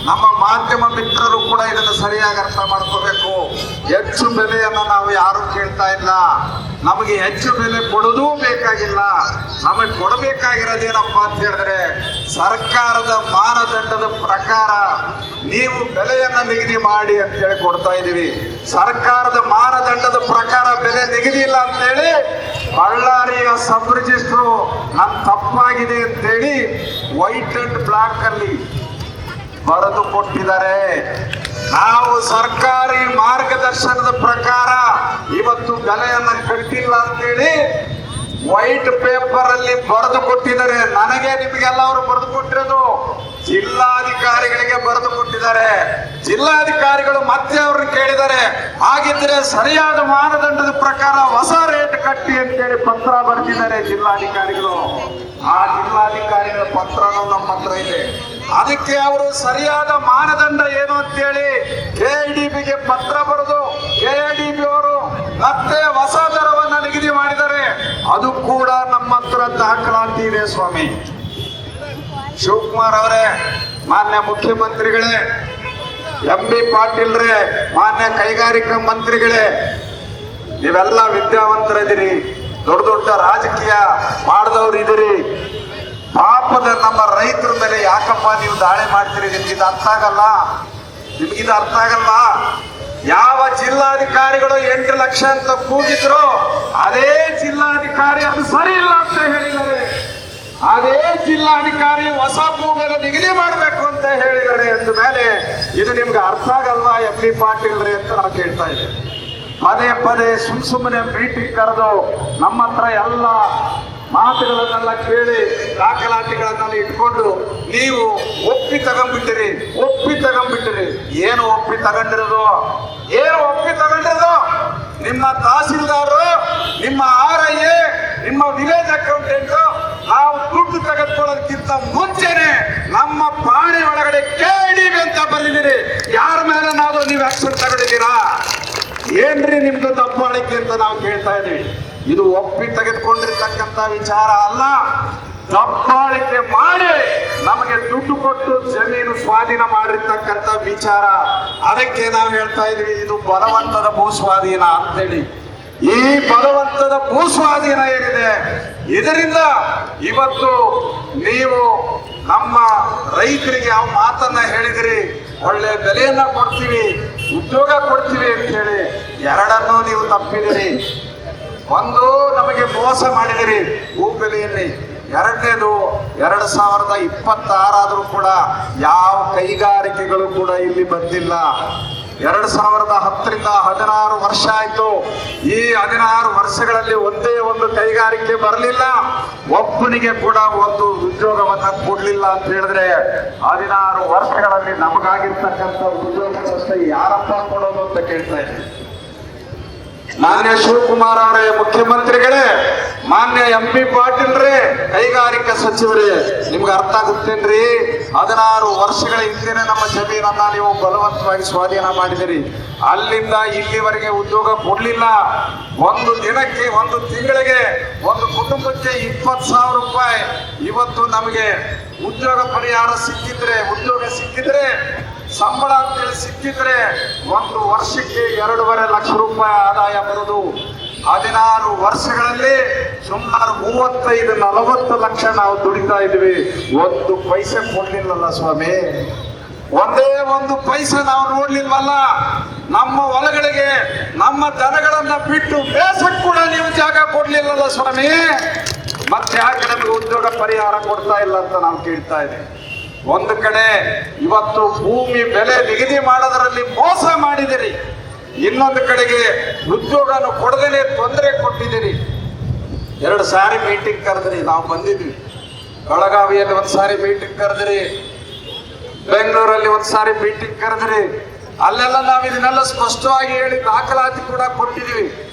ನಮ್ಮ ಮಾಧ್ಯಮ ಮಿತ್ರರು ಕೂಡ ಇದನ್ನು ಸರಿಯಾಗಿ ಅರ್ಥ ಮಾಡ್ಕೋಬೇಕು. ಹೆಚ್ಚು ಬೆಲೆಯನ್ನು ನಾವು ಯಾರು ಕೇಳ್ತಾ ಇಲ್ಲ. ನಮಗೆ ಹೆಚ್ಚು ಬೆಲೆ ಕೊಡೋದೂ ಬೇಕಾಗಿಲ್ಲ. ನಮಗೆ ಕೊಡಬೇಕಾಗಿರೋದೇನಪ್ಪ ಅಂತ ಹೇಳಿದ್ರೆ, ಸರ್ಕಾರದ ಮಾನದಂಡದ ಪ್ರಕಾರ ನೀವು ಬೆಲೆಯನ್ನ ನಿಗದಿ ಮಾಡಿ ಅಂತ ಹೇಳಿ ಕೊಡ್ತಾ ಇದ್ದೀವಿ. ಸರ್ಕಾರದ ಮಾನದಂಡದ ಪ್ರಕಾರ ಬೆಲೆ ನಿಗದಿ ಇಲ್ಲ ಅಂತ ಹೇಳಿ ಬಳ್ಳಾರಿಯ ಸಬ್ ರಿಜಿಸ್ಟ್ರು ನನ್ ತಪ್ಪಾಗಿದೆ ಅಂತೇಳಿ ವೈಟ್ ಅಂಡ್ ಬ್ಲಾಕ್ ಅಲ್ಲಿ ಬರೆದು ಕೊಟ್ಟಿದ್ದಾರೆ. ನಾವು ಸರ್ಕಾರಿ ಮಾರ್ಗದರ್ಶನದ ಪ್ರಕಾರ ಇವತ್ತು ಬೆಲೆಯನ್ನ ಕಟ್ಟಿಲ್ಲ ಅಂತೇಳಿ ವೈಟ್ ಪೇಪರ್ ಅಲ್ಲಿ ಬರೆದು ಕೊಟ್ಟಿದ್ದಾರೆ. ನನಗೆ ನಿಮಗೆಲ್ಲ ಅವರು ಬರೆದು ಕೊಟ್ಟಿರೋದು, ಜಿಲ್ಲಾಧಿಕಾರಿಗಳಿಗೆ ಬರೆದು ಕೊಟ್ಟಿದ್ದಾರೆ. ಜಿಲ್ಲಾಧಿಕಾರಿಗಳು ಮತ್ತೆ ಅವ್ರನ್ನ ಕೇಳಿದ್ದಾರೆ, ಹಾಗಿದ್ರೆ ಸರಿಯಾದ ಮಾನದಂಡದ ಪ್ರಕಾರ ಹೊಸ ರೇಟ್ ಕಟ್ಟಿ ಅಂತೇಳಿ ಪತ್ರ ಬರೆದಿದ್ದಾರೆ ಜಿಲ್ಲಾಧಿಕಾರಿಗಳು. ಆ ಜಿಲ್ಲಾಧಿಕಾರಿಗಳ ಪತ್ರನೂ ನಮ್ಮ ಹತ್ರ ಇದೆ. ಅದಕ್ಕೆ ಅವರು ಸರಿಯಾದ ಮಾನದಂಡ ಏನು ಅಂತೇಳಿ KIDBಗೆ ಪತ್ರ ಬರೆದು KIDB ಅವರು ಮತ್ತೆ ಹೊಸ ದರವನ್ನ ನಿಗದಿ ಮಾಡಿದ್ದಾರೆ. ಅದು ಕೂಡ ನಮ್ಮ ಹತ್ರ ದಾಖಲಾತಿ ಇದೆ ಸ್ವಾಮಿ. ಶಿವಕುಮಾರ್ ಅವರೇ, ಮಾನ್ಯ ಮುಖ್ಯಮಂತ್ರಿಗಳೇ, ಎಂ ಬಿ ಪಾಟೀಲ್ರೇ, ಮಾನ್ಯ ಕೈಗಾರಿಕಾ ಮಂತ್ರಿಗಳೇ, ನೀವೆಲ್ಲ ವಿದ್ಯಾವಂತರಿದ್ದೀರಿ, ದೊಡ್ಡ ದೊಡ್ಡ ರಾಜಕೀಯ ಮಾಡಿದವರು ಇದ್ದೀರಿ. ಪಾಪದ ನಮ್ಮ ರೈತರ ಮೇಲೆ ಯಾಕಪ್ಪ ನೀವು ದಾಳಿ ಮಾಡ್ತೀರಿ? ನಿಮ್ಗಿದು ಅರ್ಥ ಆಗಲ್ಲ, ನಿಮ್ಗಿದು ಅರ್ಥ ಆಗಲ್ಲ. ಯಾವ ಜಿಲ್ಲಾಧಿಕಾರಿಗಳು 8 ಲಕ್ಷ ಅಂತ ಕೂಗಿದ್ರು ಅದೇ ಜಿಲ್ಲಾಧಿಕಾರಿ ಅದು ಸರಿ ಇಲ್ಲ ಅಂತ ಹೇಳಿದ್ದಾರೆ. ಅದೇ ಜಿಲ್ಲಾಧಿಕಾರಿ ಹೊಸ ಭೂಮಿಯನ್ನು ನಿಗದಿ ಮಾಡಬೇಕು ಅಂತ ಹೇಳಿದ್ದಾರೆ ಅಂದ ಮೇಲೆ ಇದು ನಿಮ್ಗೆ ಅರ್ಥ ಆಗಲ್ಲ ಎಂ ಬಿ ಪಾಟೀಲ್ರಿ ಅಂತ ನಾವು ಕೇಳ್ತಾ ಇದ್ದೇವೆ. ಪದೇ ಪದೇ ಸುಮ್ಮನೆ ಮೀಟಿಂಗ್ ಕರೆದು ನಮ್ಮ ಹತ್ರ ಎಲ್ಲ ಮಾತುಗಳನ್ನೆಲ್ಲ ಕೇಳಿ ದಾಖಲಾತಿಗಳನ್ನೆಲ್ಲ ಇಟ್ಕೊಂಡು ನೀವು ಒಪ್ಪಿ ತಗೊಂಡ್ಬಿಟ್ಟಿರಿ. ಏನು ಒಪ್ಪಿ ತಗೊಂಡಿರೋದು? ನಿಮ್ಮ ತಹಸೀಲ್ದಾರು, ನಿಮ್ಮ RIA, ನಿಮ್ಮ ವಿಲೇಜ್ ಅಕೌಂಟೆಂಟ್ ನಾವು ದುಡ್ಡು ತೆಗೆದುಕೊಳ್ಳೋದಕ್ಕಿಂತ ಮುಂಚೆನೆ ನಮ್ಮ ಪಾಣಿ ಒಳಗಡೆ KIDB ಅಂತ ಬಂದಿದ್ದೀರಿ. ಯಾರ ಮೇಲೆ ನಾವು ನೀವು ಆಕ್ಷನ್ ತಗೊಂಡಿದ್ದೀರಾ? ಏನ್ರಿ ನಿಮ್ದು ದಬ್ಬಾಳಿಕೆ ಅಂತ ನಾವು ಕೇಳ್ತಾ ಇದೀವಿ. ಇದು ಒಪ್ಪಿ ತೆಗೆದುಕೊಂಡಿರ್ತಕ್ಕಂಥ ವಿಚಾರ ಅಲ್ಲ. ದಬ್ಬಾಳಿಕೆ ಮಾಡಿ ನಮಗೆ ದುಡ್ಡು ಕೊಟ್ಟು ಜಮೀನು ಸ್ವಾಧೀನ ಮಾಡಿರ್ತಕ್ಕಂಥ ವಿಚಾರ. ಅದಕ್ಕೆ ನಾವು ಹೇಳ್ತಾ ಇದೀವಿ, ಇದು ಬಲವಂತದ ಭೂ ಸ್ವಾಧೀನ ಅಂತೇಳಿ. ಈ ಬಲವಂತದ ಭೂಸ್ವಾಧೀನ ಏನಿದೆ ಇದರಿಂದ ಇವತ್ತು ನೀವು ನಮ್ಮ ರೈತರಿಗೆ ಯಾವ ಮಾತನ್ನ ಹೇಳಿದಿರಿ, ಒಳ್ಳೆ ಬೆಲೆಯನ್ನ ಕೊಡ್ತೀವಿ, ಉದ್ಯೋಗ ಕೊಡ್ತೀವಿ ಅಂತ ಹೇಳಿ ಎರಡನ್ನೂ ನೀವು ತಪ್ಪಿದಿರಿ. ಒಂದು, ನಮಗೆ ಮೋಸ ಮಾಡಿದಿರಿ ಭೂಬೆಲೆಯಲ್ಲಿ. ಎರಡನೇದು, 2026 ಆದ್ರೂ ಕೂಡ ಯಾವ ಕೈಗಾರಿಕೆಗಳು ಕೂಡ ಇಲ್ಲಿ ಬಂದಿಲ್ಲ. 2010ರಿಂದ 16 ವರ್ಷ ಆಯ್ತು. ಈ 16 ವರ್ಷಗಳಲ್ಲಿ ಒಂದೇ ಒಂದು ಕೈಗಾರಿಕೆ ಬರಲಿಲ್ಲ, ಒಬ್ಬನಿಗೆ ಕೂಡ ಒಂದು ಉದ್ಯೋಗವನ್ನ ಕೊಡ್ಲಿಲ್ಲ ಅಂತ ಹೇಳಿದ್ರೆ 16 ವರ್ಷಗಳಲ್ಲಿ ನಮಗಾಗಿರ್ತಕ್ಕಂಥ ಉದ್ಯೋಗ ಯಾರಪ್ಪ ಕೊಡೋದು ಅಂತ ಕೇಳ್ತಾ ಇದ್ದೀನಿ. ಮಾನ್ಯ ಶಿವಕುಮಾರ್ ಅವರೇ ಮುಖ್ಯಮಂತ್ರಿಗಳೇ, ಮಾನ್ಯ MP ಪಾಟೀಲ್ರೇ ಕೈಗಾರಿಕಾ ಸಚಿವರೇ, ನಿಮ್ಗೆ ಅರ್ಥ ಆಗುತ್ತೇನ್ರಿ? 16 ವರ್ಷಗಳ ಹಿಂದೆನೆ ನಮ್ಮ ಜಮೀನನ್ನ ನೀವು ಬಲವಂತವಾಗಿ ಸ್ವಾಧೀನ ಮಾಡಿದಿರಿ. ಅಲ್ಲಿಂದ ಇಲ್ಲಿವರೆಗೆ ಉದ್ಯೋಗ ಕೊಡ್ಲಿಲ್ಲ. ಒಂದು ದಿನಕ್ಕೆ, ಒಂದು ತಿಂಗಳಿಗೆ, ಒಂದು ಕುಟುಂಬಕ್ಕೆ 20,000 ರೂಪಾಯಿ ಇವತ್ತು ನಮಗೆ ಉದ್ಯೋಗ ಪರಿಹಾರ ಸಿಕ್ಕಿದ್ರೆ, ಉದ್ಯೋಗ ಸಿಕ್ಕಿದ್ರೆ, ಸಂಬಳ ಅಂತೇಳಿ ಸಿಕ್ಕಿದ್ರೆ ಒಂದು ವರ್ಷಕ್ಕೆ 2.5 ಲಕ್ಷ ರೂಪಾಯಿ ಆದಾಯ ಬರುವುದು. 16 ವರ್ಷಗಳಲ್ಲಿ ಸುಮಾರು 35-40 ಲಕ್ಷ ನಾವು ದುಡಿತಾ ಇದ್ವಿ. ಒಂದು ಪೈಸೆ ಕೊಡ್ಲಿಲ್ಲಲ್ಲ ಸ್ವಾಮಿ, ಒಂದೇ ಒಂದು ಪೈಸೆ ನಾವು ನೋಡ್ಲಿಲ್ವಲ್ಲ. ನಮ್ಮ ಹೊಲಗಳಿಗೆ ನಮ್ಮ ದನಗಳನ್ನ ಬಿಟ್ಟು ಬೇಸಕ್ಕೆ ಕೂಡ ನೀವು ಜಾಗ ಕೊಡ್ಲಿಲ್ಲಲ್ಲ ಸ್ವಾಮಿ. ಮತ್ತೆ ಯಾಕೆ ನಮಗೆ ಉದ್ಯೋಗ ಪರಿಹಾರ ಕೊಡ್ತಾ ಇಲ್ಲ ಅಂತ ನಾವು ಕೇಳ್ತಾ ಇದ್ದೀವಿ. ಒಂದು ಕಡೆ ಇವತ್ತು ಭೂಮಿ ಬೆಲೆ ನಿಗದಿ ಮಾಡೋದರಲ್ಲಿ ಮೋಸ ಮಾಡಿದಿರಿ, ಇನ್ನೊಂದು ಕಡೆಗೆ ಉದ್ಯೋಗನು ಕೊಡದೇನೆ ತೊಂದರೆ ಕೊಟ್ಟಿದ್ದೀರಿ. 2 ಸಾರಿ ಮೀಟಿಂಗ್ ಕರೆದ್ರಿ, ನಾವು ಬಂದಿದ್ವಿ. ಬೆಳಗಾವಿಯಲ್ಲಿ 1 ಸಾರಿ ಮೀಟಿಂಗ್ ಕರೆದ್ರಿ, ಬೆಂಗಳೂರಲ್ಲಿ 1 ಸಾರಿ ಮೀಟಿಂಗ್ ಕರೆದ್ರಿ. ಅಲ್ಲೆಲ್ಲ ನಾವು ಇದನ್ನೆಲ್ಲ ಸ್ಪಷ್ಟವಾಗಿ ಹೇಳಿ ದಾಖಲಾತಿ ಕೂಡ ಕೊಟ್ಟಿದ್ದೀವಿ.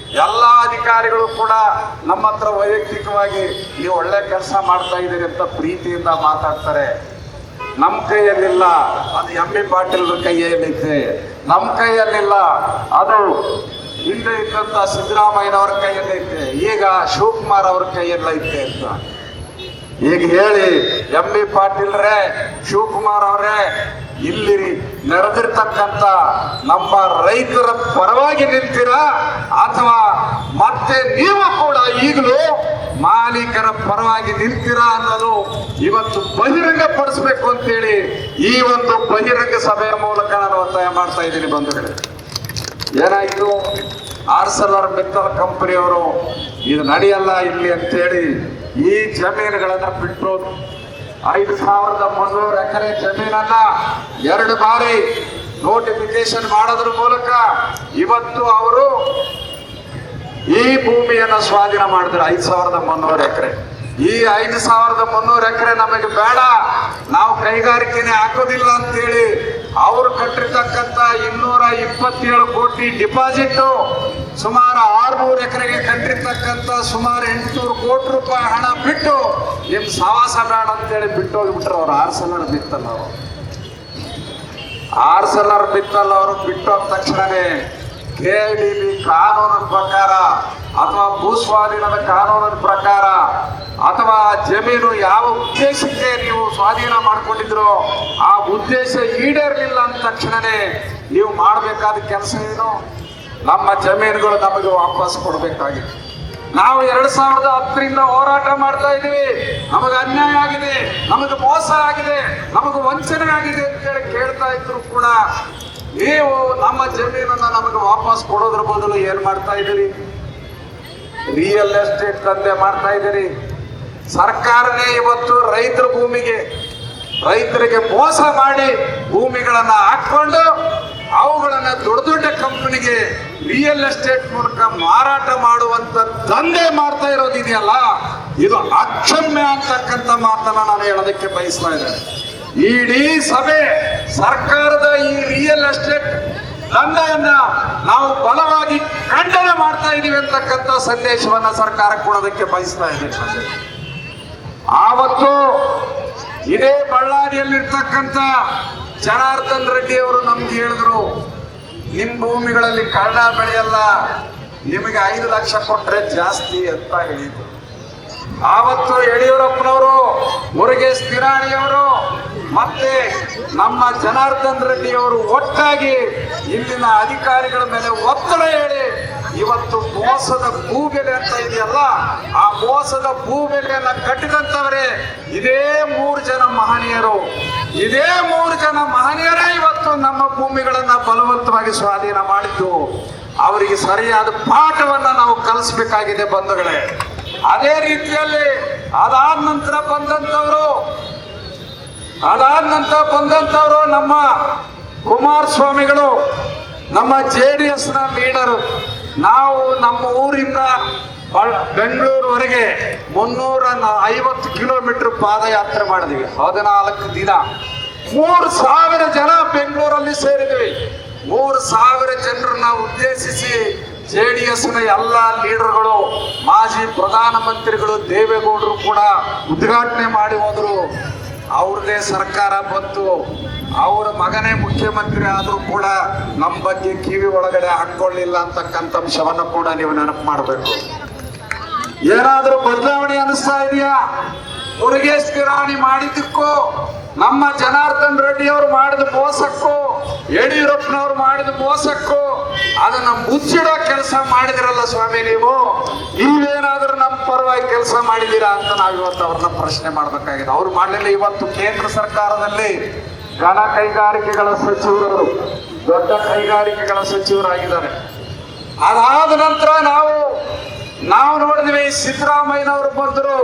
ಎಲ್ಲಾ ಅಧಿಕಾರಿಗಳು ಕೂಡ ನಮ್ಮ ಹತ್ರ ವೈಯಕ್ತಿಕವಾಗಿ ನೀವು ಒಳ್ಳೆ ಕೆಲಸ ಮಾಡ್ತಾ ಇದ್ದೀರಿ ಅಂತ ಪ್ರೀತಿಯಿಂದ ಮಾತಾಡ್ತಾರೆ. ನಮ್ಮ ಕೈಯಲ್ಲಿಲ್ಲ, ಅದು MP ಪಾಟೀಲ್ ಕೈಯಲ್ಲಿದೆ. ನಮ್ಮ ಕೈಯಲ್ಲಿಲ್ಲ, ಅದು ಹಿಂದೆ ಇದ್ದಂತ ಸಿದ್ದರಾಮಯ್ಯನವರ ಕೈಯಲ್ಲೈತೆ, ಈಗ ಶಿವಕುಮಾರ್ ಅವ್ರ ಕೈಯಲ್ಲೈತೆ ಅಂತ ಈಗ ಹೇಳಿ. MP ಪಾಟೀಲ್ರೇ, ಶಿವಕುಮಾರ್ ಅವರೇ, ಇಲ್ಲಿ ನಡೆದಿರ್ತಕ್ಕಂಥ ನಮ್ಮ ರೈತರ ಪರವಾಗಿ ನಿಲ್ತೀರಾ ಅಥವಾ ಮತ್ತೆ ನೀವು ಕೂಡ ಈಗಲೂ ಮಾಲೀಕರ ಪರವಾಗಿ ನಿಲ್ತೀರಾ ಅನ್ನೋದು ಇವತ್ತು ಬಹಿರಂಗ ಪಡಿಸ್ಬೇಕು ಅಂತೇಳಿ ಈ ಒಂದು ಬಹಿರಂಗ ಸಭೆಯ ಮೂಲಕ ನಾನು ಒತ್ತಾಯ ಮಾಡ್ತಾ ಇದ್ದೀನಿ. ಬಂಧುಗಳೇ, ಏನಾಯ್ತು? ArcelorMittal ಕಂಪನಿಯವರು ಇದು ನಡೆಯಲ್ಲ ಇಲ್ಲಿ ಅಂತೇಳಿ ಈ ಜಮೀನುಗಳನ್ನ ಬಿಟ್ಟು 5,300 ಎಕರೆ ಜಮೀನನ್ನ 2 ಬಾರಿ ನೋಟಿಫಿಕೇಶನ್ ಮಾಡೋದ್ರ ಮೂಲಕ ಇವತ್ತು ಅವರು ಈ ಭೂಮಿಯನ್ನ ಸ್ವಾಧೀನ ಮಾಡಿದ್ರು. 5,300 ಎಕರೆ. ಈ 5,300 ಎಕರೆ ನಮಗೆ ಬೇಡ, ನಾವು ಕೈಗಾರಿಕೆನೆ ಹಾಕೋದಿಲ್ಲ ಅಂತೇಳಿ ಅವರು ಕಟ್ಟಿರ್ತಕ್ಕಂಥ 227 ಕೋಟಿ ಡಿಪಾಸಿಟ್, ಸುಮಾರು 600 ಎಕರೆಗೆ ಕಟ್ಟಿರ್ತಕ್ಕಂಥ ಸುಮಾರು 800 ಕೋಟಿ ರೂಪಾಯಿ ಹಣ ಬಿಟ್ಟು ನಿಮ್ ಸವಾಸ ಬೇಡ ಅಂತೇಳಿ ಬಿಟ್ಟು ಹೋಗ್ಬಿಟ್ರು ಅವರು. ArcelorMittal ಅವರು ಬಿಟ್ಟು ಹೋದ ತಕ್ಷಣವೇ KIDB ಕಾನೂನಿನ ಪ್ರಕಾರ ಅಥವಾ ಭೂಸ್ವಾಧೀನದ ಕಾನೂನಿನ ಪ್ರಕಾರ ಅಥವಾ ಜಮೀನು ಯಾವ ಉದ್ದೇಶಕ್ಕೆ ನೀವು ಸ್ವಾಧೀನ ಮಾಡ್ಕೊಂಡಿದ್ರು ಆ ಉದ್ದೇಶ ಈಡೇರಲಿಲ್ಲ ಅಂದ ತಕ್ಷಣನೇ ನೀವು ಮಾಡಬೇಕಾದ ಕೆಲಸ ಏನು? ನಮ್ಮ ಜಮೀನುಗಳು ನಮಗೆ ವಾಪಸ್ ಕೊಡಬೇಕಾಗಿದೆ. ನಾವು 2010ರಿಂದ ಹೋರಾಟ ಮಾಡ್ತಾ ಇದೀವಿ. ನಮಗೆ ಅನ್ಯಾಯ ಆಗಿದೆ, ನಮಗೆ ಮೋಸ ಆಗಿದೆ, ನಮಗೆ ವಂಚನೆ ಆಗಿದೆ ಅಂತೇಳಿ ಕೇಳ್ತಾ ಇದ್ರು ಕೂಡ ನೀವು ನಮ್ಮ ಜಮೀನನ್ನ ನಮಗೆ ವಾಪಸ್ ಕೊಡೋದ್ರ ಬದಲು ಏನ್ ಮಾಡ್ತಾ ಇದ್ದೀರಿ? ರಿಯಲ್ ಎಸ್ಟೇಟ್ ದಂಧೆ ಮಾಡ್ತಾ ಇದ್ದೀರಿ. ಸರ್ಕಾರನೇ ಇವತ್ತು ರೈತರ ಭೂಮಿಗೆ, ರೈತರಿಗೆ ಮೋಸ ಮಾಡಿ ಭೂಮಿಗಳನ್ನ ಹಾಕೊಂಡು ಅವುಗಳನ್ನ ದೊಡ್ಡ ದೊಡ್ಡ ಕಂಪನಿಗೆ ರಿಯಲ್ ಎಸ್ಟೇಟ್ ಮೂಲಕ ಮಾರಾಟ ಮಾಡುವಂತ ದಂಧೆ ಮಾಡ್ತಾ ಇರೋದಿದೆಯಲ್ಲ, ಇದು ಅಕ್ಷಮ್ಯ ಅಂತಕ್ಕಂಥ ಮಾತನ್ನ ನಾನು ಹೇಳೋದಕ್ಕೆ ಬಯಸ್ತಾ ಇದ್ದೇನೆ. ಇಡೀ ಸಭೆ ಸರ್ಕಾರದ ಈ ರಿಯಲ್ ಎಸ್ಟೇಟ್ ದಂಧೆಯನ್ನ ನಾವು ಬಲವಾಗಿ ಖಂಡನೆ ಮಾಡ್ತಾ ಇದೀವಿ ಅಂತಕ್ಕಂಥ ಸಂದೇಶವನ್ನ ಸರ್ಕಾರಕ್ಕೆ ಕೊಡೋದಕ್ಕೆ ಬಯಸ್ತಾ ಇದ್ದೇನೆ. ಆವತ್ತು ಇದೇ ಬಳ್ಳಾರಿಯಲ್ಲಿರ್ತಕ್ಕಂಥ ಜನಾರ್ದನ್ ರೆಡ್ಡಿ ಅವರು ನಮ್ಗೆ ಹೇಳಿದ್ರು, ನಿಮ್ ಭೂಮಿಗಳಲ್ಲಿ ಕಳ್ಳ ಬೆಳೆಯಲ್ಲ, ನಿಮಗೆ 5 ಲಕ್ಷ ಕೊಟ್ರೆ ಜಾಸ್ತಿ ಅಂತ ಹೇಳಿದ್ರು. ಆವತ್ತು ಯಡಿಯೂರಪ್ಪನವರು, ಮುರುಗೇಶ್ ನಿರಾಣಿಯವರು ಮತ್ತೆ ನಮ್ಮ ಜನಾರ್ದನ್ ರೆಡ್ಡಿ ಅವರು ಒಟ್ಟಾಗಿ ಇಲ್ಲಿನ ಅಧಿಕಾರಿಗಳ ಮೇಲೆ ಒತ್ತಡ ಹೇಳಿ ಇವತ್ತು ಮೋಸದ ಭೂಬೆಲೆ ಅಂತ ಇದೆಯಲ್ಲ, ಆ ಮೋಸದ ಭೂಬೆಲೆಯನ್ನ ಕಟ್ಟಿದಂತವರೇ ಇದೇ 3 ಜನ ಮಹನೀಯರು. ಇದೇ 3 ಜನ ಮಹನೀಯರೇ ಇವತ್ತು ನಮ್ಮ ಭೂಮಿಗಳನ್ನ ಬಲವಂತವಾಗಿ ಸ್ವಾಧೀನ ಮಾಡಿದ್ದು. ಅವರಿಗೆ ಸರಿಯಾದ ಪಾಠವನ್ನ ನಾವು ಕಲಿಸ್ಬೇಕಾಗಿದೆ ಬಂಧುಗಳೇ. ಅದೇ ರೀತಿಯಲ್ಲಿ ಅದಾದ ನಂತರ ಬಂದಂತವರು ನಮ್ಮ ಕುಮಾರಸ್ವಾಮಿಗಳು, ನಮ್ಮ JDS ನ ಲೀಡರು. ನಾವು ನಮ್ಮ ಊರಿಂದ ಬೆಂಗಳೂರುವರೆಗೆ 350 ಕಿಲೋಮೀಟರ್ ಪಾದಯಾತ್ರೆ ಮಾಡಿದ್ವಿ. 14 ದಿನ 3,000 ಜನ ಬೆಂಗಳೂರಲ್ಲಿ ಸೇರಿದ್ವಿ. 3,000 ಜನರನ್ನ ಉದ್ದೇಶಿಸಿ JDS ನ ಎಲ್ಲ ಲೀಡರ್ಗಳು, ಮಾಜಿ ಪ್ರಧಾನಮಂತ್ರಿಗಳು ದೇವೇಗೌಡರು ಕೂಡ ಉದ್ಘಾಟನೆ ಮಾಡಿ ಹೋದ್ರು. ಅವ್ರದೇ ಸರ್ಕಾರ ಬಂತು, ಅವರ ಮಗನೇ ಮುಖ್ಯಮಂತ್ರಿ ಆದ್ರೂ ಕೂಡ ನಮ್ಮ ಬಗ್ಗೆ ಕಿವಿ ಒಳಗಡೆ ಹಾಕೊಳ್ಳಿಲ್ಲ ಅಂತಕ್ಕಂಥ ಅಂಶವನ್ನು ಕೂಡ ನೀವು ನೆನಪು ಮಾಡಬೇಕು. ಏನಾದ್ರೂ ಬದಲಾವಣೆ ಅನಿಸ್ತಾ ಇದೆಯಾ? ಮುರುಗೇಶ್ ಗಿರಾಣಿ ಮಾಡಿದ್ದಕ್ಕೂ, ನಮ್ಮ ಜನಾರ್ದನ್ ರೆಡ್ಡಿ ಅವರು ಮಾಡಿದ ಮೋಸಕ್ಕೂ, ಯಡಿಯೂರಪ್ಪನವರು ಮಾಡಿದ ಮೋಸಕ್ಕೂ ಅದನ್ನ ಮುಚ್ಚಿಡೋ ಕೆಲಸ ಮಾಡಿದಿರಲ್ಲ ಸ್ವಾಮಿ. ನೀವೇನಾದ್ರೂ ನಮ್ಮ ಪರವಾಗಿ ಕೆಲಸ ಮಾಡಿದೀರಾ ಅಂತ ನಾವು ಇವತ್ತು ಅವ್ರನ್ನ ಪ್ರಶ್ನೆ ಮಾಡ್ಬೇಕಾಗಿದೆ. ಅವ್ರು ಮಾಡಲಿಲ್ಲ. ಇವತ್ತು ಕೇಂದ್ರ ಸರ್ಕಾರದಲ್ಲಿ ಘನ ಕೈಗಾರಿಕೆಗಳ ಸಚಿವರು, ದೊಡ್ಡ ಕೈಗಾರಿಕೆಗಳ ಸಚಿವರಾಗಿದ್ದಾರೆ. ಅದಾದ ನಂತರ ನಾವು ನೋಡಿದ್ವಿ, ಸಿದ್ದರಾಮಯ್ಯನವರು ಬಂದರು.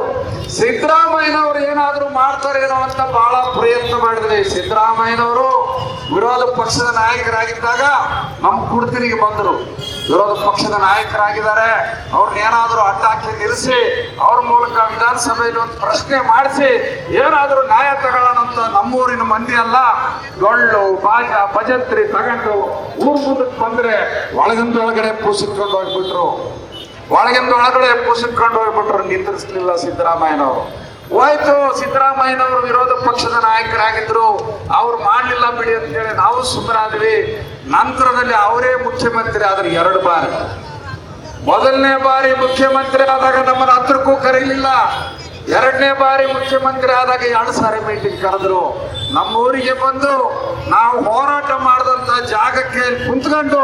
ಸಿದ್ದರಾಮಯ್ಯನವರು ಏನಾದ್ರೂ ಮಾಡ್ತಾರೇನೋ ಅಂತ ಬಹಳ ಪ್ರಯತ್ನ ಮಾಡಿದ್ವಿ. ಸಿದ್ದರಾಮಯ್ಯನವರು ವಿರೋಧ ಪಕ್ಷದ ನಾಯಕರಾಗಿದ್ದಾಗ ನಮ್ಮ ಕುಡ್ತಿನಿಗೆ ಬಂದರು. ವಿರೋಧ ಪಕ್ಷದ ನಾಯಕರಾಗಿದ್ದಾರೆ, ಅವ್ರನ್ನ ಏನಾದರೂ ಅಡ್ಡಾಕಿ ನಿಲ್ಲಿಸಿ ಅವ್ರ ಮೂಲಕ ವಿಧಾನಸಭೆಯಲ್ಲಿ ಒಂದು ಪ್ರಶ್ನೆ ಮಾಡಿಸಿ ಏನಾದರೂ ನ್ಯಾಯ ತಗೊಳ್ಳೋಣ ಅಂತ ನಮ್ಮೂರಿನ ಮಂದಿ ಅಲ್ಲ, ಡೊಳ್ಳು ಬಾಜಾ ಭಜಂತ್ರಿ ತಗೊಂಡು ಊರ್ ಮುಂದಕ್ಕೆ ಬಂದ್ರೆ ಒಳಗಡೆ ಪೂಸಿಟ್ಕೊಂಡು ಹೋಗ್ಬಿಟ್ರು. ನಿಂದಿರಿಸಲಿಲ್ಲ ಸಿದ್ದರಾಮಯ್ಯನವರು. ಹೋಯ್ತು, ಸಿದ್ದರಾಮಯ್ಯನವರು ವಿರೋಧ ಪಕ್ಷದ ನಾಯಕರಾಗಿದ್ರು, ಅವ್ರು ಮಾಡ್ಲಿಲ್ಲ ಬಿಡಿ ಅಂತ ಹೇಳಿ ನಾವು ಸುಮ್ಮನಾದ್ವಿ. ನಂತರದಲ್ಲಿ ಅವರೇ ಮುಖ್ಯಮಂತ್ರಿ ಆದ್ರೆ 2 ಬಾರಿ. ಮೊದಲನೇ ಬಾರಿ ಮುಖ್ಯಮಂತ್ರಿ ಆದಾಗ ನಮ್ಮನ್ನ ಹತ್ರಕ್ಕೂ ಕರೀಲಿಲ್ಲ. 2ನೇ ಬಾರಿ ಮುಖ್ಯಮಂತ್ರಿ ಆದಾಗ 2 ಸಾರಿ ಮೀಟಿಂಗ್ ಕರೆದ್ರು. ನಮ್ಮೂರಿಗೆ ಬಂದು ನಾವು ಹೋರಾಟ ಮಾಡಿದಂತ ಜಾಗಕ್ಕೆ ಕುಂತ್ಕೊಂಡು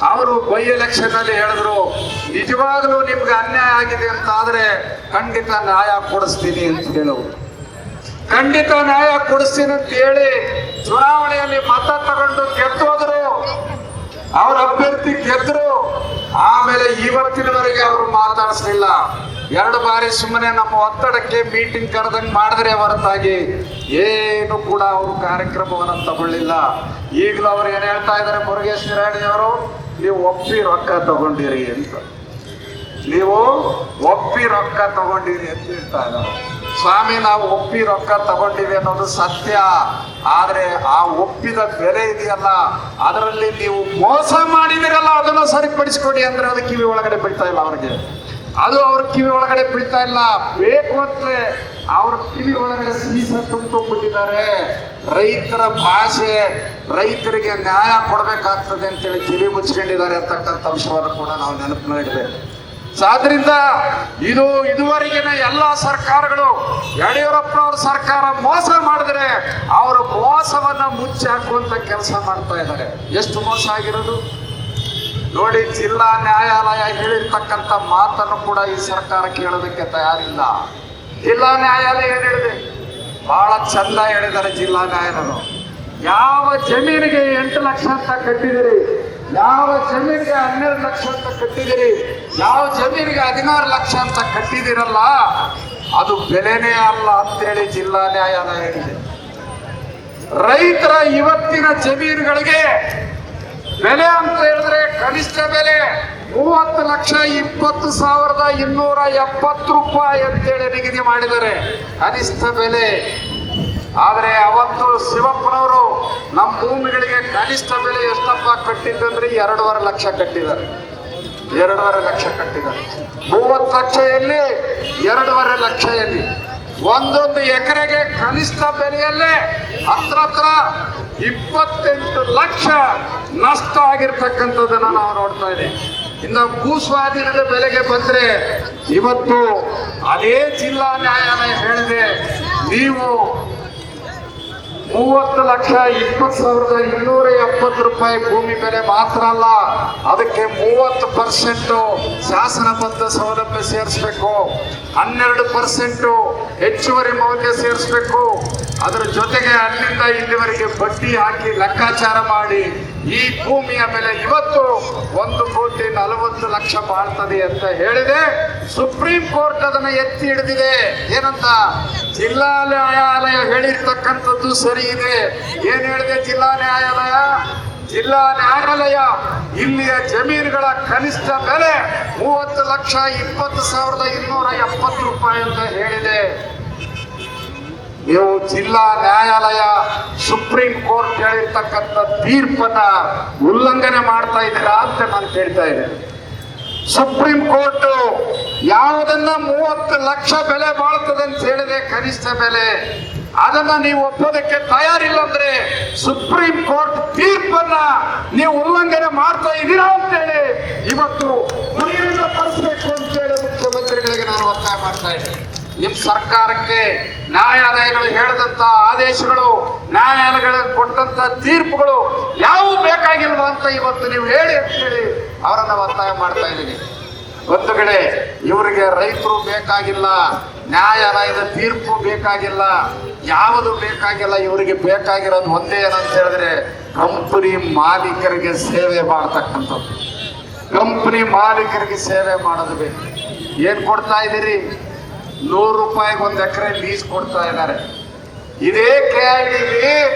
ಅವರು ಬೈ ಎಲೆಕ್ಷನ್ ಅಲ್ಲಿ ಹೇಳಿದ್ರು, ನಿಜವಾಗ್ಲೂ ನಿಮ್ಗೆ ಅನ್ಯಾಯ ಆಗಿದೆ ಅಂತ ಆದ್ರೆ ಖಂಡಿತ ನ್ಯಾಯ ಕೊಡಿಸ್ತೀನಿ ಅಂತ ಹೇಳೋರು. ಖಂಡಿತ ನ್ಯಾಯ ಕೊಡಿಸ್ತೀನಿ ಅಂತ ಹೇಳಿ ಚುನಾವಣೆಯಲ್ಲಿ ಮತ ತಗೊಂಡು ಗೆದ್ದೋದ್ರು. ಅವ್ರ ಅಭ್ಯರ್ಥಿ ಗೆದ್ರು. ಆಮೇಲೆ ಇವತ್ತಿನವರೆಗೆ ಅವರು ಮಾತಾಡಿಸ್ಲಿಲ್ಲ. 2 ಬಾರಿ ಸುಮ್ಮನೆ ನಮ್ಮ ಒತ್ತಡಕ್ಕೆ ಮೀಟಿಂಗ್ ಕರೆದಂಗೆ ಮಾಡಿದ್ರೆ ಹೊರತಾಗಿ ಏನು ಕೂಡ ಅವರು ಕಾರ್ಯಕ್ರಮವನ್ನು ತಗೊಳ್ಳಿಲ್ಲ. ಈಗಲೂ ಅವ್ರು ಏನ್ ಹೇಳ್ತಾ ಇದ್ದಾರೆ, ಮುರುಗೇಶ್ ಗಿರಾಣಿ ಅವರು, ನೀವು ಒಪ್ಪಿ ರೊಕ್ಕ ತಗೊಂಡಿರಿ ಅಂತ. ನೀವು ಒಪ್ಪಿ ರೊಕ್ಕ ತಗೊಂಡಿರಿ ಅಂತ ಹೇಳ್ತಾ ಇದ್ದಾರೆ. ಸ್ವಾಮಿ, ನಾವು ಒಪ್ಪಿ ರೊಕ್ಕ ತಗೊಂಡಿವಿ ಅನ್ನೋದು ಸತ್ಯ. ಆದ್ರೆ ಆ ಒಪ್ಪಿದ ಬೆಲೆ ಇದೆಯಲ್ಲ, ಅದರಲ್ಲಿ ನೀವು ಮೋಸ ಮಾಡಿದಿರಲ್ಲ, ಅದನ್ನು ಸರಿಪಡಿಸ್ಕೊಡಿ ಅಂದ್ರೆ ಅದು ಕಿವಿ ಒಳಗಡೆ ಬಿಡ್ತಾ ಇಲ್ಲ ಅವ್ರಿಗೆ. ಅದು ಅವ್ರ ಕಿವಿ ಒಳಗಡೆ ಬಿಡ್ತಾ ಇಲ್ಲ. ಬೇಕು ಅಂದ್ರೆ ಅವ್ರ ಕಿವಿ ಒಳಗಡೆ ಸೀಸ ತುಂಬಿಕೊಂಡಿದ್ದಾರೆ. ರೈತರ ಭಾಷೆ, ರೈತರಿಗೆ ನ್ಯಾಯ ಕೊಡ್ಬೇಕಾಗ್ತದೆ ಅಂತೇಳಿ ಕಿವಿ ಮುಚ್ಕೊಂಡಿದ್ದಾರೆ ಅಂತಕ್ಕಂಥ ಅಂಶವನ್ನು ಕೂಡ ನಾವು ನೆನಪು ಮಾಡಿದ್ದೇವೆ. ಆದ್ರಿಂದ ಇದುವರೆಗಿನ ಎಲ್ಲ ಸರ್ಕಾರಗಳು, ಯಡಿಯೂರಪ್ಪನವ್ರ ಸರ್ಕಾರ ಮೋಸ ಮಾಡಿದ್ರೆ ಅವರ ಮೋಸವನ್ನ ಮುಚ್ಚಿ ಹಾಕುವಂತ ಕೆಲಸ ಮಾಡ್ತಾ ಇದ್ದಾರೆ. ಎಷ್ಟು ಮೋಸ ಆಗಿರೋದು ನೋಡಿ. ಜಿಲ್ಲಾ ನ್ಯಾಯಾಲಯ ಹೇಳಿರ್ತಕ್ಕಂಥ ಮಾತನ್ನು ಕೂಡ ಈ ಸರ್ಕಾರ ಕೇಳೋದಕ್ಕೆ ತಯಾರಿಲ್ಲ. ಜಿಲ್ಲಾ ನ್ಯಾಯಾಲಯ ಏನ್ ಹೇಳಿದೆ, ಬಹಳ ಚಂದ ಹೇಳಿದ್ದಾರೆ ಜಿಲ್ಲಾ ನ್ಯಾಯಾಲಯ. ಯಾವ ಜಮೀನಿಗೆ 8 ಲಕ್ಷ ಅಂತ ಕಟ್ಟಿದಿರಿ, ಯಾವ ಜಮೀನಿಗೆ 12 ಲಕ್ಷ ಅಂತ ಕಟ್ಟಿದಿರಿ, ಯಾವ ಜಮೀನಿಗೆ 16 ಲಕ್ಷ ಅಂತ ಕಟ್ಟಿದಿರಲ್ಲ, ಅದು ಬೆಲೆನೇ ಅಲ್ಲ ಅಂತೇಳಿ ಜಿಲ್ಲಾ ನ್ಯಾಯಾಲಯ ಹೇಳಿದೆ. ರೈತರ ಇವತ್ತಿನ ಜಮೀನುಗಳಿಗೆ ಬೆಲೆ ಅಂತ ಹೇಳಿದ್ರೆ ಕನಿಷ್ಠ ಬೆಲೆ 30,20,270 ರೂಪಾಯಿ ಅಂತೇಳಿ ನಿಗದಿ ಮಾಡಿದ್ದಾರೆ, ಕನಿಷ್ಠ ಬೆಲೆ. ಆದ್ರೆ ಅವತ್ತು ಶಿವಪ್ಪನವರು ನಮ್ಮ ಭೂಮಿಗಳಿಗೆ ಕನಿಷ್ಠ ಬೆಲೆ ಎಷ್ಟಪ್ಪ ಕಟ್ಟಿದ್ದಂದ್ರೆ 2.5 ಲಕ್ಷ ಕಟ್ಟಿದ್ದಾರೆ. 2.5 ಲಕ್ಷ ಕಟ್ಟಿದ್ದಾರೆ. 30 ಲಕ್ಷ ಎಲ್ಲಿ, 2.5 ಲಕ್ಷ ಎಲ್ಲಿ? ಒಂದೊಂದು ಎಕರೆಗೆ ಕನಿಷ್ಠ ಬೆಲೆಯಲ್ಲೇ ಹತ್ರ 28 ಲಕ್ಷ ನಷ್ಟ ಆಗಿರ್ತಕ್ಕಂಥದ್ದನ್ನ ನಾವು ನೋಡ್ತಾ ಇದ್ದೀವಿ. ಇನ್ನು ಭೂ ಸ್ವಾಧೀನದ ಬೆಲೆಗೆ ಬಂದ್ರೆ ಇವತ್ತು ಅದೇ ಜಿಲ್ಲಾ ನ್ಯಾಯಾಲಯ ಹೇಳಿದೆ, ನೀವು 30,20,270 ರೂಪಾಯಿ ಭೂಮಿ ಬೆಲೆ ಮಾತ್ರ ಅಲ್ಲ, ಅದಕ್ಕೆ 30% ಶಾಸನಬದ್ಧ ಸೌಲಭ್ಯ ಸೇರಿಸಬೇಕು, 12% ಹೆಚ್ಚುವರಿ ಮೌಲ್ಯ ಸೇರಿಸಬೇಕು. ಅದರ ಜೊತೆಗೆ ಅಲ್ಲಿಂದ ಇಲ್ಲಿವರೆಗೆ ಬಡ್ಡಿ ಹಾಕಿ ಲೆಕ್ಕಾಚಾರ ಮಾಡಿ ಈ ಭೂಮಿಯ ಬೆಲೆ ಇವತ್ತು 1,40,00,000 ಬಾಳ್ತದೆ ಅಂತ ಹೇಳಿದೆ. ಸುಪ್ರೀಂ ಕೋರ್ಟ್ ಅದನ್ನ ಎತ್ತಿ ಹಿಡಿದಿದೆ. ಏನಂತ? ಜಿಲ್ಲಾ ನ್ಯಾಯಾಲಯ ಹೇಳಿರ್ತಕ್ಕಂಥದ್ದು ಸರಿ ಇದೆ. ಏನ್ ಹೇಳಿದೆ ಜಿಲ್ಲಾ ನ್ಯಾಯಾಲಯ? ಜಿಲ್ಲಾ ನ್ಯಾಯಾಲಯ ಇಲ್ಲಿಯ ಜಮೀನುಗಳ ಕನಿಷ್ಠ ಬೆಲೆ 30,20,270 ರೂಪಾಯಿ ಅಂತ ಹೇಳಿದೆ. ನೀವು ಜಿಲ್ಲಾ ನ್ಯಾಯಾಲಯ ಸುಪ್ರೀಂ ಕೋರ್ಟ್ ಹೇಳಿರ್ತಕ್ಕಂಥ ತೀರ್ಪನ್ನ ಉಲ್ಲಂಘನೆ ಮಾಡ್ತಾ ಇದ್ದೀರಾ ಅಂತ ನಾನು ಕೇಳ್ತಾ ಇದ್ದೇನೆ. ಸುಪ್ರೀಂ ಕೋರ್ಟ್ ಯಾವುದನ್ನ 30 ಲಕ್ಷ ಬೆಲೆ ಬಾಳ್ತದೆ ಅಂತ ಹೇಳಿದೆ ಕನಿಷ್ಠ ಬೆಲೆ, ಅದನ್ನ ನೀವು ಒಪ್ಪೋದಕ್ಕೆ ತಯಾರಿಲ್ಲ ಅಂದ್ರೆ ಸುಪ್ರೀಂ ಕೋರ್ಟ್ ತೀರ್ಪನ್ನ ನೀವು ಉಲ್ಲಂಘನೆ ಮಾಡ್ತಾ ಇದ್ದೀರಾ ಅಂತೇಳಿ ಇವತ್ತು ಬಹಿರಂಗಪಡಿಸಬೇಕು ಅಂತೇಳಿ ಮುಖ್ಯಮಂತ್ರಿಗಳಿಗೆ ನಾನು ಒತ್ತಾಯ ಮಾಡ್ತಾ ಇದ್ದೇನೆ. ನಿಮ್ ಸರ್ಕಾರಕ್ಕೆ ನ್ಯಾಯಾಲಯಗಳು ಹೇಳಿದಂತ ಆದೇಶಗಳು, ನ್ಯಾಯಾಲಯಗಳು ಕೊಟ್ಟಂತ ತೀರ್ಪುಗಳು ಯಾವ ಬೇಕಾಗಿಲ್ವಾ ಅಂತ ಇವತ್ತು ನೀವು ಹೇಳಿ ಅಂತ ಹೇಳಿ ಅವರನ್ನ ಒತ್ತಾಯ ಮಾಡ್ತಾ ಇದ್ದೀನಿ. ಒಂದು ಕಡೆ ಇವರಿಗೆ ರೈತರು ಬೇಕಾಗಿಲ್ಲ, ನ್ಯಾಯಾಲಯದ ತೀರ್ಪು ಬೇಕಾಗಿಲ್ಲ, ಯಾವುದು ಬೇಕಾಗಿಲ್ಲ. ಇವರಿಗೆ ಬೇಕಾಗಿರೋದು ಒಂದೇ ಏನಂತ ಹೇಳಿದ್ರೆ ಕಂಪನಿ ಮಾಲೀಕರಿಗೆ ಸೇವೆ ಮಾಡ್ತಕ್ಕಂಥದ್ದು. ಕಂಪನಿ ಮಾಲೀಕರಿಗೆ ಸೇವೆ ಮಾಡೋದು ಬೇಕು. ಏನ್ ಕೊಡ್ತಾ ಇದ್ದೀರಿ? 100 ರೂಪಾಯಿಗೆ 1 ಎಕರೆ ಲೀಸ್ ಕೊಡ್ತಾ ಇದ್ದಾರೆ. ಇದೇ KIDB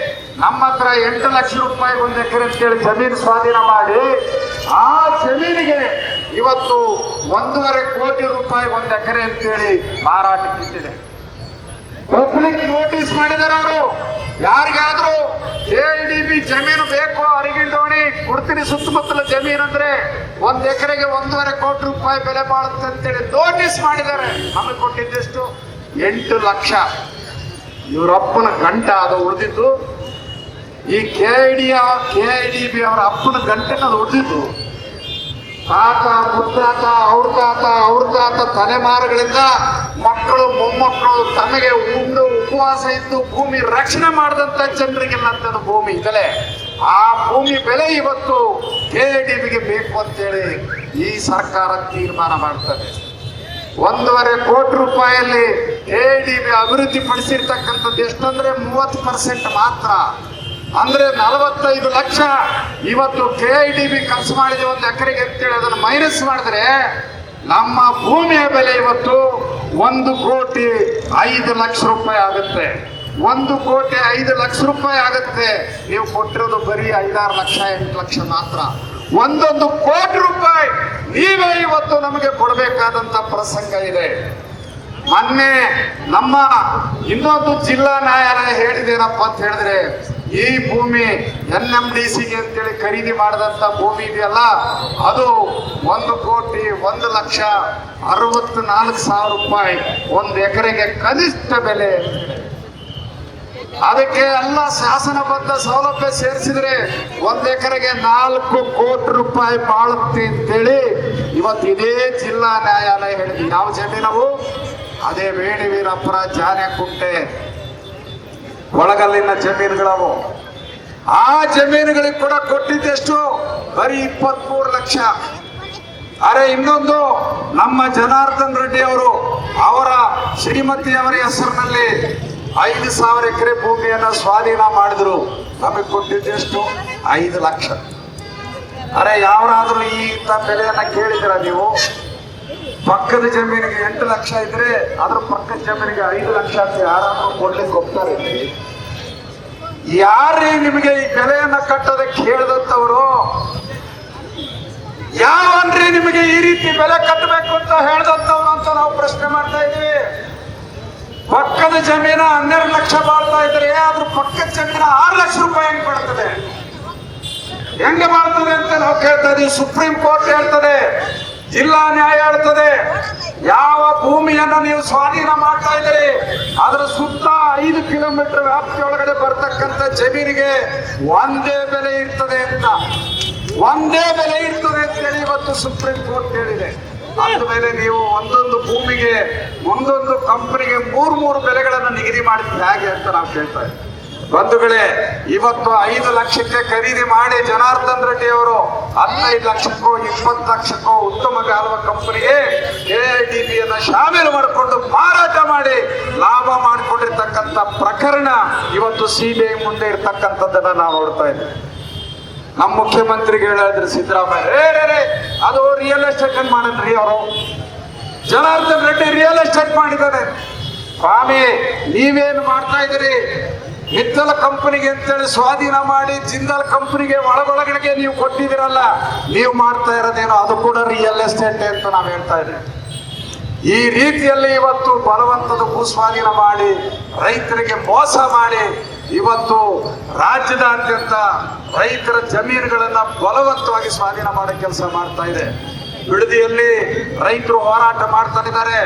ನಮ್ಮ ಹತ್ರ 8 ಲಕ್ಷ ರೂಪಾಯಿಗೆ 1 ಎಕರೆ ಅಂತೇಳಿ ಜಮೀನು ಸ್ವಾಧೀನ ಮಾಡಿ ಆ ಜಮೀನಿಗೆ ಇವತ್ತು 1.5 ಕೋಟಿ ರೂಪಾಯಿ 1 ಎಕರೆ ಅಂತೇಳಿ ಮಾರಾಟಕ್ಕಿಟ್ಟಿದೆ. ಪಬ್ಲಿಕ್ ನೋಟಿಸ್ ಮಾಡಿದಾರೆ ಅವರು. ಯಾರಿಗಾದ್ರೂ KIDB ಜಮೀನು ಬೇಕು, ಅರಿಗಿಂಡೋಣಿ ಕೊಡ್ತೀನಿ, ಸುತ್ತಮುತ್ತಲ ಜಮೀನು ಅಂದ್ರೆ 1 ಎಕರೆಗೆ 1.5 ಕೋಟಿ ರೂಪಾಯಿ ಬೆಲೆ ಬಾಳುತ್ತೆ ಅಂತೇಳಿ ನೋಟಿಸ್ ಮಾಡಿದ್ದಾರೆ. ನಮಗೆ ಕೊಟ್ಟಿದ್ದೆಷ್ಟು? 8 ಲಕ್ಷ. ಇವರಪ್ಪನ ಗಂಟ ಅದು ಉಳಿದಿದ್ದು. ಈ KIDB ಅವರ ಅಪ್ಪನ ಗಂಟೆನ ಅದು ಉಳಿದಿದ್ದು. ತಾತ, ಮುತ್ತಾತ, ಅವ್ರ ತಾತ ತಲೆಮಾರುಗಳಿಂದ ಮಕ್ಕಳು ಮೊಮ್ಮಕ್ಕಳು ತಮಗೆ ಉಂಡು ಉಪವಾಸ ಇದ್ದು ಭೂಮಿ ರಕ್ಷಣೆ ಮಾಡಿದಂತ ಜನರಿಗೆಲ್ಲಂತದ್ದು ಭೂಮಿ ಬೆಲೆ. ಆ ಭೂಮಿ ಬೆಲೆ ಇವತ್ತು KIDBಗೆ ಬೇಕು ಅಂತೇಳಿ ಈ ಸರ್ಕಾರ ತೀರ್ಮಾನ ಮಾಡ್ತದೆ. 1.5 ಕೋಟಿ ರೂಪಾಯಿಯಲ್ಲಿ KIDB ಅಭಿವೃದ್ಧಿ ಪಡಿಸಿರ್ತಕ್ಕಂಥದ್ದು ಎಷ್ಟಂದ್ರೆ 30% ಮಾತ್ರ. ಅಂದ್ರೆ 45 ಲಕ್ಷ ಇವತ್ತು KIDB ಖರ್ಚು ಮಾಡಿದೆ 1 ಎಕರೆಗೆ ಅಂತೇಳಿ ಅದನ್ನು ಮೈನಸ್ ಮಾಡಿದ್ರೆ ನಮ್ಮ ಭೂಮಿಯ ಬೆಲೆ ಇವತ್ತು 1,05,00,000 ರೂಪಾಯಿ ಆಗುತ್ತೆ. 1,05,00,000 ರೂಪಾಯಿ ಆಗುತ್ತೆ. ನೀವು ಕೊಟ್ಟಿರೋದು ಬರೀ 5-6 ಲಕ್ಷ 8 ಲಕ್ಷ ಮಾತ್ರ. 1 ಕೋಟಿ ರೂಪಾಯಿ ನೀವೇ ಇವತ್ತು ನಮಗೆ ಕೊಡಬೇಕಾದಂತ ಪ್ರಸಂಗ ಇದೆ. ಮೊನ್ನೆ ನಮ್ಮ ಇನ್ನೊಂದು ಜಿಲ್ಲಾ ನ್ಯಾಯಾಲಯ ಹೇಳಿದೇನಪ್ಪ ಅಂತ ಹೇಳಿದ್ರೆ, ಈ ಭೂಮಿ NMDCಗೆ ಅಂತೇಳಿ ಖರೀದಿ ಮಾಡಿದಂತ ಭೂಮಿ ಇದೆಯಲ್ಲ, ಅದು 1,01,64,000 ರೂಪಾಯಿ 1 ಎಕರೆಗೆ ಕನಿಷ್ಠ ಬೆಲೆ. ಅದಕ್ಕೆ ಎಲ್ಲ ಶಾಸನಬದ್ಧ ಸೌಲಭ್ಯ ಸೇರಿಸಿದ್ರೆ 1 ಎಕರೆಗೆ 4 ಕೋಟಿ ರೂಪಾಯಿ ಬಾಳುತ್ತೆ ಅಂತೇಳಿ ಇವತ್ತು ಇದೇ ಜಿಲ್ಲಾ ನ್ಯಾಯಾಲಯ ಹೇಳಿದ್ವಿ. ಯಾವ ಜಮೀನವು? ಅದೇ ವೇಣಿವೀರಪುರ, ಜಾನೆಕುಂಟೆ, ಒಳಗಲ್ಲಿನ ಜಮೀನುಗಳವು. ಆ ಜಮೀನುಗಳಿಗೆ ಕೂಡ ಕೊಟ್ಟಿದ್ದೆಷ್ಟು? ಬರೀ 23 ಲಕ್ಷ. ಅರೆ ಇನ್ನೊಂದು ನಮ್ಮ ಜನಾರ್ದನ್ ರೆಡ್ಡಿ ಅವರು ಅವರ ಶ್ರೀಮತಿಯವರ ಹೆಸರಿನಲ್ಲಿ 5,000 ಎಕರೆ ಭೂಮಿಯನ್ನ ಸ್ವಾಧೀನ ಮಾಡಿದ್ರು. ನಮಗೆ ಕೊಟ್ಟಿದ್ದೆಷ್ಟು? 5 ಲಕ್ಷ. ಅರೆ ಯಾವರಾದ್ರೂ ಈ ಬೆಲೆಯನ್ನ ಕೇಳಿದಿರ ನೀವು? ಪಕ್ಕದ ಜಮೀನಿಗೆ 8 ಲಕ್ಷ ಇದ್ರೆ ಅದ್ರ ಪಕ್ಕದ ಜಮೀನಿಗೆ 5 ಲಕ್ಷ ಅಂತ ಯಾರಾದ್ರೂ ಕೊಡ್ಲಿಕ್ಕೆ ಹೋಗ್ತಾರೆ? ಯಾರೇ ನಿಮಗೆ ಈ ಬೆಲೆಯನ್ನ ಕಟ್ಟೋದಕ್ಕೆ ಹೇಳಿದಂತವರು? ಯಾವನ್ರಿ ನಿಮಗೆ ಈ ರೀತಿ ಬೆಲೆ ಕಟ್ಟಬೇಕು ಅಂತ ಹೇಳ್ದಂತವ್ರು ಅಂತ ನಾವು ಪ್ರಶ್ನೆ ಮಾಡ್ತಾ ಇದೀವಿ. ಪಕ್ಕದ ಜಮೀನ 12 ಲಕ್ಷ ಬಾಳ್ತಾ ಇದ್ರೆ ಅದ್ರ ಪಕ್ಕದ ಜಮೀನ 6 ಲಕ್ಷ ರೂಪಾಯಿ ಹೆಂಗ್ ಬರ್ತದೆ? ಹೆಂಗೆ ಮಾಡ್ತದೆ ಅಂತ ನಾವು ಕೇಳ್ತಾ ಇದೀವಿ. ಸುಪ್ರೀಂ ಕೋರ್ಟ್ ಹೇಳ್ತದೆ, ಜಿಲ್ಲಾ ನ್ಯಾಯ ಹೇಳ್ತದೆ, ಯಾವ ಭೂಮಿಯನ್ನ ನೀವು ಸ್ವಾಧೀನ ಮಾಡ್ತಾ ಇದ್ದೀರಿ ಅದರ ಸುತ್ತ 5 ಕಿಲೋಮೀಟರ್ ವ್ಯಾಪ್ತಿಯೊಳಗಡೆ ಬರ್ತಕ್ಕಂಥ ಜಮೀನಿಗೆ ಒಂದೇ ಬೆಲೆ ಇರ್ತದೆ ಅಂತ, ಒಂದೇ ಬೆಲೆ ಇರ್ತದೆ ಅಂತೇಳಿ ಇವತ್ತು ಸುಪ್ರೀಂ ಕೋರ್ಟ್ ಹೇಳಿದೆ. ಅಂದ ಮೇಲೆ ನೀವು ಒಂದೊಂದು ಭೂಮಿಗೆ ಒಂದೊಂದು ಕಂಪನಿಗೆ 3 ಬೆಲೆಗಳನ್ನು ನಿಗದಿ ಮಾಡಿದ್ರೆ ಹೇಗೆ ಅಂತ ನಾವು ಕೇಳ್ತಾ ಇದ್ದೀವಿ. ಬಂಧುಗಳೇ, ಇವತ್ತು 5 ಲಕ್ಷಕ್ಕೆ ಖರೀದಿ ಮಾಡಿ ಜನಾರ್ದನ್ ರೆಡ್ಡಿ ಅವರು 15 ಲಕ್ಷಕ್ಕೋ 20 ಲಕ್ಷಕ್ಕೋ ಉತ್ತಮ ಗಾಲ್ವ ಕಂಪನಿಗೆ AITBಯನ್ನ ಶಾಮೀಲು ಮಾಡಿಕೊಂಡು ಮಾರಾಟ ಮಾಡಿ ಲಾಭ ಮಾಡಿಕೊಂಡಿರ್ತಕ್ಕಂಥ ಪ್ರಕರಣ ಇವತ್ತು CBI ಮುಂದೆ ಇರ್ತಕ್ಕಂಥದ್ದನ್ನ ನಾವು ನೋಡ್ತಾ ಇದ್ದೀವಿ. ನಮ್ಮ ಮುಖ್ಯಮಂತ್ರಿಗೆ ಹೇಳಿದ್ರು ಸಿದ್ದರಾಮಯ್ಯ, ಅದು ರಿಯಲ್ ಎಸ್ಟೇಟ್ ಅನ್ನು ಮಾಡಿದ್ರಿ ಅವರು. ಜನಾರ್ದನ್ ರೆಡ್ಡಿ ರಿಯಲ್ ಎಸ್ಟೇಟ್ ಮಾಡಿದ್ದಾರೆ. ಸ್ವಾಮಿ, ನೀವೇನು ಮಾಡ್ತಾ ಇದ್ದೀರಿ? ಮಿತ್ತಲ್ ಕಂಪನಿಗೆ ಅಂತೇಳಿ ಸ್ವಾಧೀನ ಮಾಡಿ ಜಿಂದಾಲ್ ಕಂಪನಿಗೆ ಒಳಗೊಳಗಡೆಗೆ ನೀವು ಕೊಟ್ಟಿದ್ದೀರಲ್ಲ, ನೀವು ಮಾಡ್ತಾ ಇರೋದೇನೋ ಅದು ಕೂಡ ರಿಯಲ್ ಎಸ್ಟೇಟ್ ಅಂತ ನಾವು ಹೇಳ್ತಾ ಇದ್ದೀವಿ. ಈ ರೀತಿಯಲ್ಲಿ ಇವತ್ತು ಬಲವಂತದ ಭೂ ಸ್ವಾಧೀನ ಮಾಡಿ ರೈತರಿಗೆ ಮೋಸ ಮಾಡಿ ಇವತ್ತು ರಾಜ್ಯದಾದ್ಯಂತ ರೈತರ ಜಮೀನುಗಳನ್ನ ಬಲವಂತವಾಗಿ ಸ್ವಾಧೀನ ಮಾಡೋ ಕೆಲಸ ಮಾಡ್ತಾ ಇದೆ. ಬಿಡದಿಯಲ್ಲಿ ರೈತರು ಹೋರಾಟ ಮಾಡ್ತಾ ಇದ್ದಾರೆ.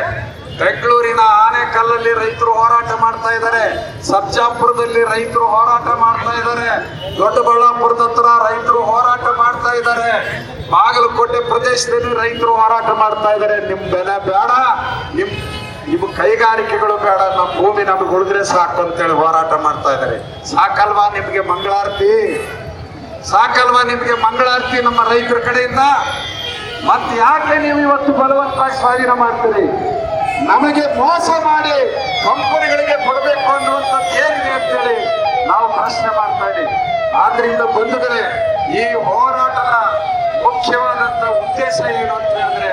ಬೆಂಗಳೂರಿನ ಆನೇಕಲ್ಲಲ್ಲಿ ರೈತರು ಹೋರಾಟ ಮಾಡ್ತಾ ಇದ್ದಾರೆ. ಸರ್ಜಾಪುರದಲ್ಲಿ ರೈತರು ಹೋರಾಟ ಮಾಡ್ತಾ ಇದ್ದಾರೆ. ದೊಡ್ಡಬಳ್ಳಾಪುರದ ಹತ್ರ ರೈತರು ಹೋರಾಟ ಮಾಡ್ತಾ ಇದ್ದಾರೆ. ಬಾಗಲಕೋಟೆ ಪ್ರದೇಶದಲ್ಲಿ ರೈತರು ಹೋರಾಟ ಮಾಡ್ತಾ ಇದ್ದಾರೆ. ನಿಮ್ ಬೆಲೆ ಬೇಡ, ನಿಮ್ಮ ಕೈಗಾರಿಕೆಗಳು ಬೇಡ, ನಮ್ಮ ಭೂಮಿ ನಮಗೆ ಉಳಿದ್ರೆ ಸಾಕು ಅಂತೇಳಿ ಹೋರಾಟ ಮಾಡ್ತಾ ಇದ್ದಾರೆ. ಸಾಕಲ್ವಾ ನಿಮ್ಗೆ ಮಂಗಳಾರತಿ? ಸಾಕಲ್ವಾ ನಿಮ್ಗೆ ಮಂಗಳಾರತಿ ನಮ್ಮ ರೈತರ ಕಡೆಯಿಂದ? ಮತ್ತೆ ಯಾಕೆ ನೀವು ಇವತ್ತು ಬಲವಂತವಾಗಿ ಸ್ವಾಧೀನ ಮಾಡ್ತೀರಿ? ನಮಗೆ ಮೋಸ ಮಾಡಿ ಕಂಪನಿಗಳಿಗೆ ಕೊಡಬೇಕು ಅನ್ನುವಂಥದ್ದು ಏನಿದೆ ಅಂತೇಳಿ ನಾವು ಪ್ರಶ್ನೆ ಮಾಡ್ತಾ ಇದ್ದೀವಿ. ಆದ್ರಿಂದ ಬಂಧುಗಳೇ, ಈ ಹೋರಾಟದ ಮುಖ್ಯವಾದಂತ ಉದ್ದೇಶ ಏನು ಅಂತ ಹೇಳಿದ್ರೆ,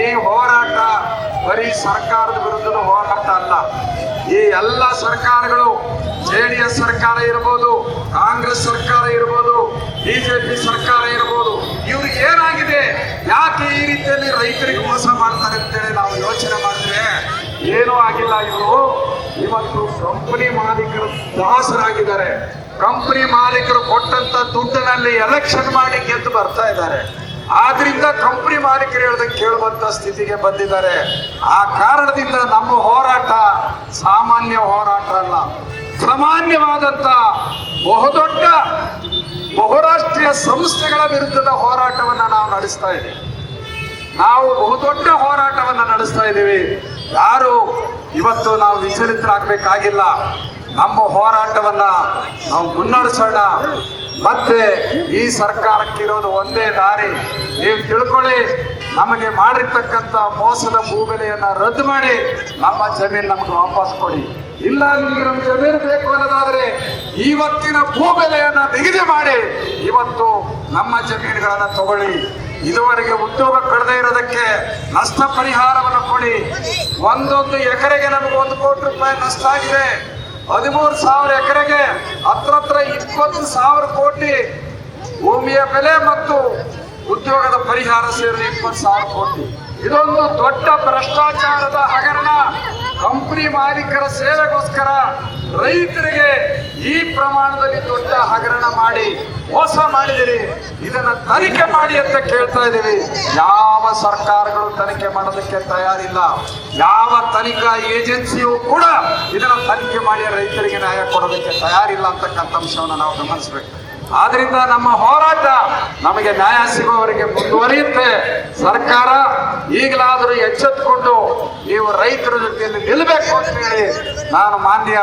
ಈ ಹೋರಾಟ ಬರೀ ಸರ್ಕಾರದ ವಿರುದ್ಧದ ಹೋರಾಟ ಅಲ್ಲ. ಈ ಎಲ್ಲ ಸರ್ಕಾರಗಳು, JDS ಸರ್ಕಾರ ಇರ್ಬೋದು, ಕಾಂಗ್ರೆಸ್ ಸರ್ಕಾರ ಇರ್ಬೋದು, BJP ಸರ್ಕಾರ ಇರ್ಬೋದು, ಇವ್ರಿಗೆ ಏನಾಗಿದೆ, ಯಾಕೆ ಈ ರೀತಿಯಲ್ಲಿ ರೈತರಿಗೆ ಮೋಸ ಮಾಡ್ತಾರೆ ಅಂತೇಳಿ ನಾವು ಯೋಚನೆ ಮಾಡಿದ್ರೆ ಏನೂ ಆಗಿಲ್ಲ. ಇವರು ಇವತ್ತು ಕಂಪನಿ ಮಾಲೀಕರು ದಾಸರಾಗಿದ್ದಾರೆ. ಕಂಪನಿ ಮಾಲೀಕರು ಕೊಟ್ಟಂತ ದುಡ್ಡಿನಲ್ಲಿ ಎಲೆಕ್ಷನ್ ಮಾಡಿ ಗೆದ್ದು ಬರ್ತಾ ಇದ್ದಾರೆ. ಆದ್ರಿಂದ ಕಂಪನಿ ಮಾಲೀಕರು ಹೇಳ್ದಂಗೆ ಕೇಳುವಂತ ಸ್ಥಿತಿಗೆ ಬಂದಿದ್ದಾರೆ. ಆ ಕಾರಣದಿಂದ ನಮ್ಮ ಹೋರಾಟ ಸಾಮಾನ್ಯ ಹೋರಾಟ ಅಲ್ಲ, ಸಾಮಾನ್ಯವಾದಂತ ಬಹುದೊಡ್ಡ ಬಹುರಾಷ್ಟ್ರೀಯ ಸಂಸ್ಥೆಗಳ ವಿರುದ್ಧದ ಹೋರಾಟವನ್ನ ನಾವು ನಡೆಸ್ತಾ ಇದ್ದೀವಿ. ನಾವು ಬಹುದೊಡ್ಡ ಹೋರಾಟವನ್ನ ನಡೆಸ್ತಾ ಇದ್ದೀವಿ. ಯಾರು ಇವತ್ತು ನಾವು ವಿಚಲಿತರಾಗಬೇಕಾಗಿಲ್ಲ. ನಮ್ಮ ಹೋರಾಟವನ್ನ ನಾವು ಮುನ್ನಡೆಸೋಣ. ಮತ್ತೆ ಈ ಸರ್ಕಾರಕ್ಕಿರೋದು ಒಂದೇ ದಾರಿ. ನೀವು ತಿಳ್ಕೊಳ್ಳಿ, ನಮಗೆ ಮಾಡಿರ್ತಕ್ಕಂಥ ಮೋಸದ ಭೂಬೆಲೆಯನ್ನ ರದ್ದು ಮಾಡಿ ನಮ್ಮ ಜಮೀನು ನಮ್ಗೆ ವಾಪಸ್ ಕೊಡಿ. ಇಲ್ಲ, ನಿಮ್ಗೆ ನಮ್ಮ ಜಮೀನು ಬೇಕು ಅನ್ನೋದಾದ್ರೆ ಇವತ್ತಿನ ಭೂಬೆಲೆಯನ್ನ ನಿಗದಿ ಮಾಡಿ ಇವತ್ತು ನಮ್ಮ ಜಮೀನುಗಳನ್ನ ತಗೊಳ್ಳಿ. ಇದುವರೆಗೆ ಉದ್ಯೋಗ ಕಳೆದೇ ಇರೋದಕ್ಕೆ ನಷ್ಟ ಪರಿಹಾರವನ್ನು ಕೊಡಿ. ಒಂದೊಂದು ಎಕರೆಗೆ ನಮಗೆ 1 ಕೋಟಿ ರೂಪಾಯಿ ನಷ್ಟ ಆಗಿದೆ. 13,000 ಎಕರೆಗೆ ಹತ್ರ 20,000 ಕೋಟಿ ಭೂಮಿಯ ಬೆಲೆ ಮತ್ತು ಉದ್ಯೋಗದ ಪರಿಹಾರ ಸೇರಿ 20,000 ಕೋಟಿ. ಇದೊಂದು ದೊಡ್ಡ ಭ್ರಷ್ಟಾಚಾರದ ಹಗರಣ. ಕಂಪನಿ ಮಾಲೀಕರ ಸೇವೆಗೋಸ್ಕರ ರೈತರಿಗೆ ಈ ಪ್ರಮಾಣದಲ್ಲಿ ದೊಡ್ಡ ಹಗರಣ ಮಾಡಿ ಮೋಸ ಮಾಡಿದಿರಿ. ಇದನ್ನ ತನಿಖೆ ಮಾಡಿ ಅಂತ ಕೇಳ್ತಾ ಇದ್ದೀವಿ. ಯಾವ ಸರ್ಕಾರಗಳು ತನಿಖೆ ಮಾಡೋದಕ್ಕೆ ತಯಾರಿಲ್ಲ. ಯಾವ ತನಿಖಾ ಏಜೆನ್ಸಿಯು ಕೂಡ ಇದನ್ನ ತನಿಖೆ ಮಾಡಿ ರೈತರಿಗೆ ನ್ಯಾಯ ಕೊಡೋದಕ್ಕೆ ತಯಾರಿಲ್ಲ ಅಂತಕ್ಕಂಥ ಅಂಶವನ್ನು ನಾವು ಗಮನಿಸಬೇಕು. ಆದ್ರಿಂದ ನಮ್ಮ ಹೋರಾಟ ನಮಗೆ ನ್ಯಾಯ ಸಿಗುವವರೆಗೆ ಮುಂದುವರಿಯುತ್ತೆ. ಸರ್ಕಾರ ಈಗಲಾದರೂ ಎಚ್ಚೆತ್ತುಕೊಂಡು ನೀವು ರೈತರ ಜೊತೆಯಲ್ಲಿ ನಿಲ್ಲಬೇಕು ಅಂತ ಹೇಳಿ ನಾನು ಮಾನ್ಯ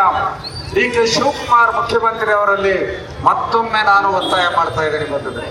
DK ಶಿವಕುಮಾರ್ ಮುಖ್ಯಮಂತ್ರಿ ಅವರಲ್ಲಿ ಮತ್ತೊಮ್ಮೆ ನಾನು ಒತ್ತಾಯ ಮಾಡ್ತಾ ಇದ್ದೀನಿ ಬಂದಿದ್ದೆ.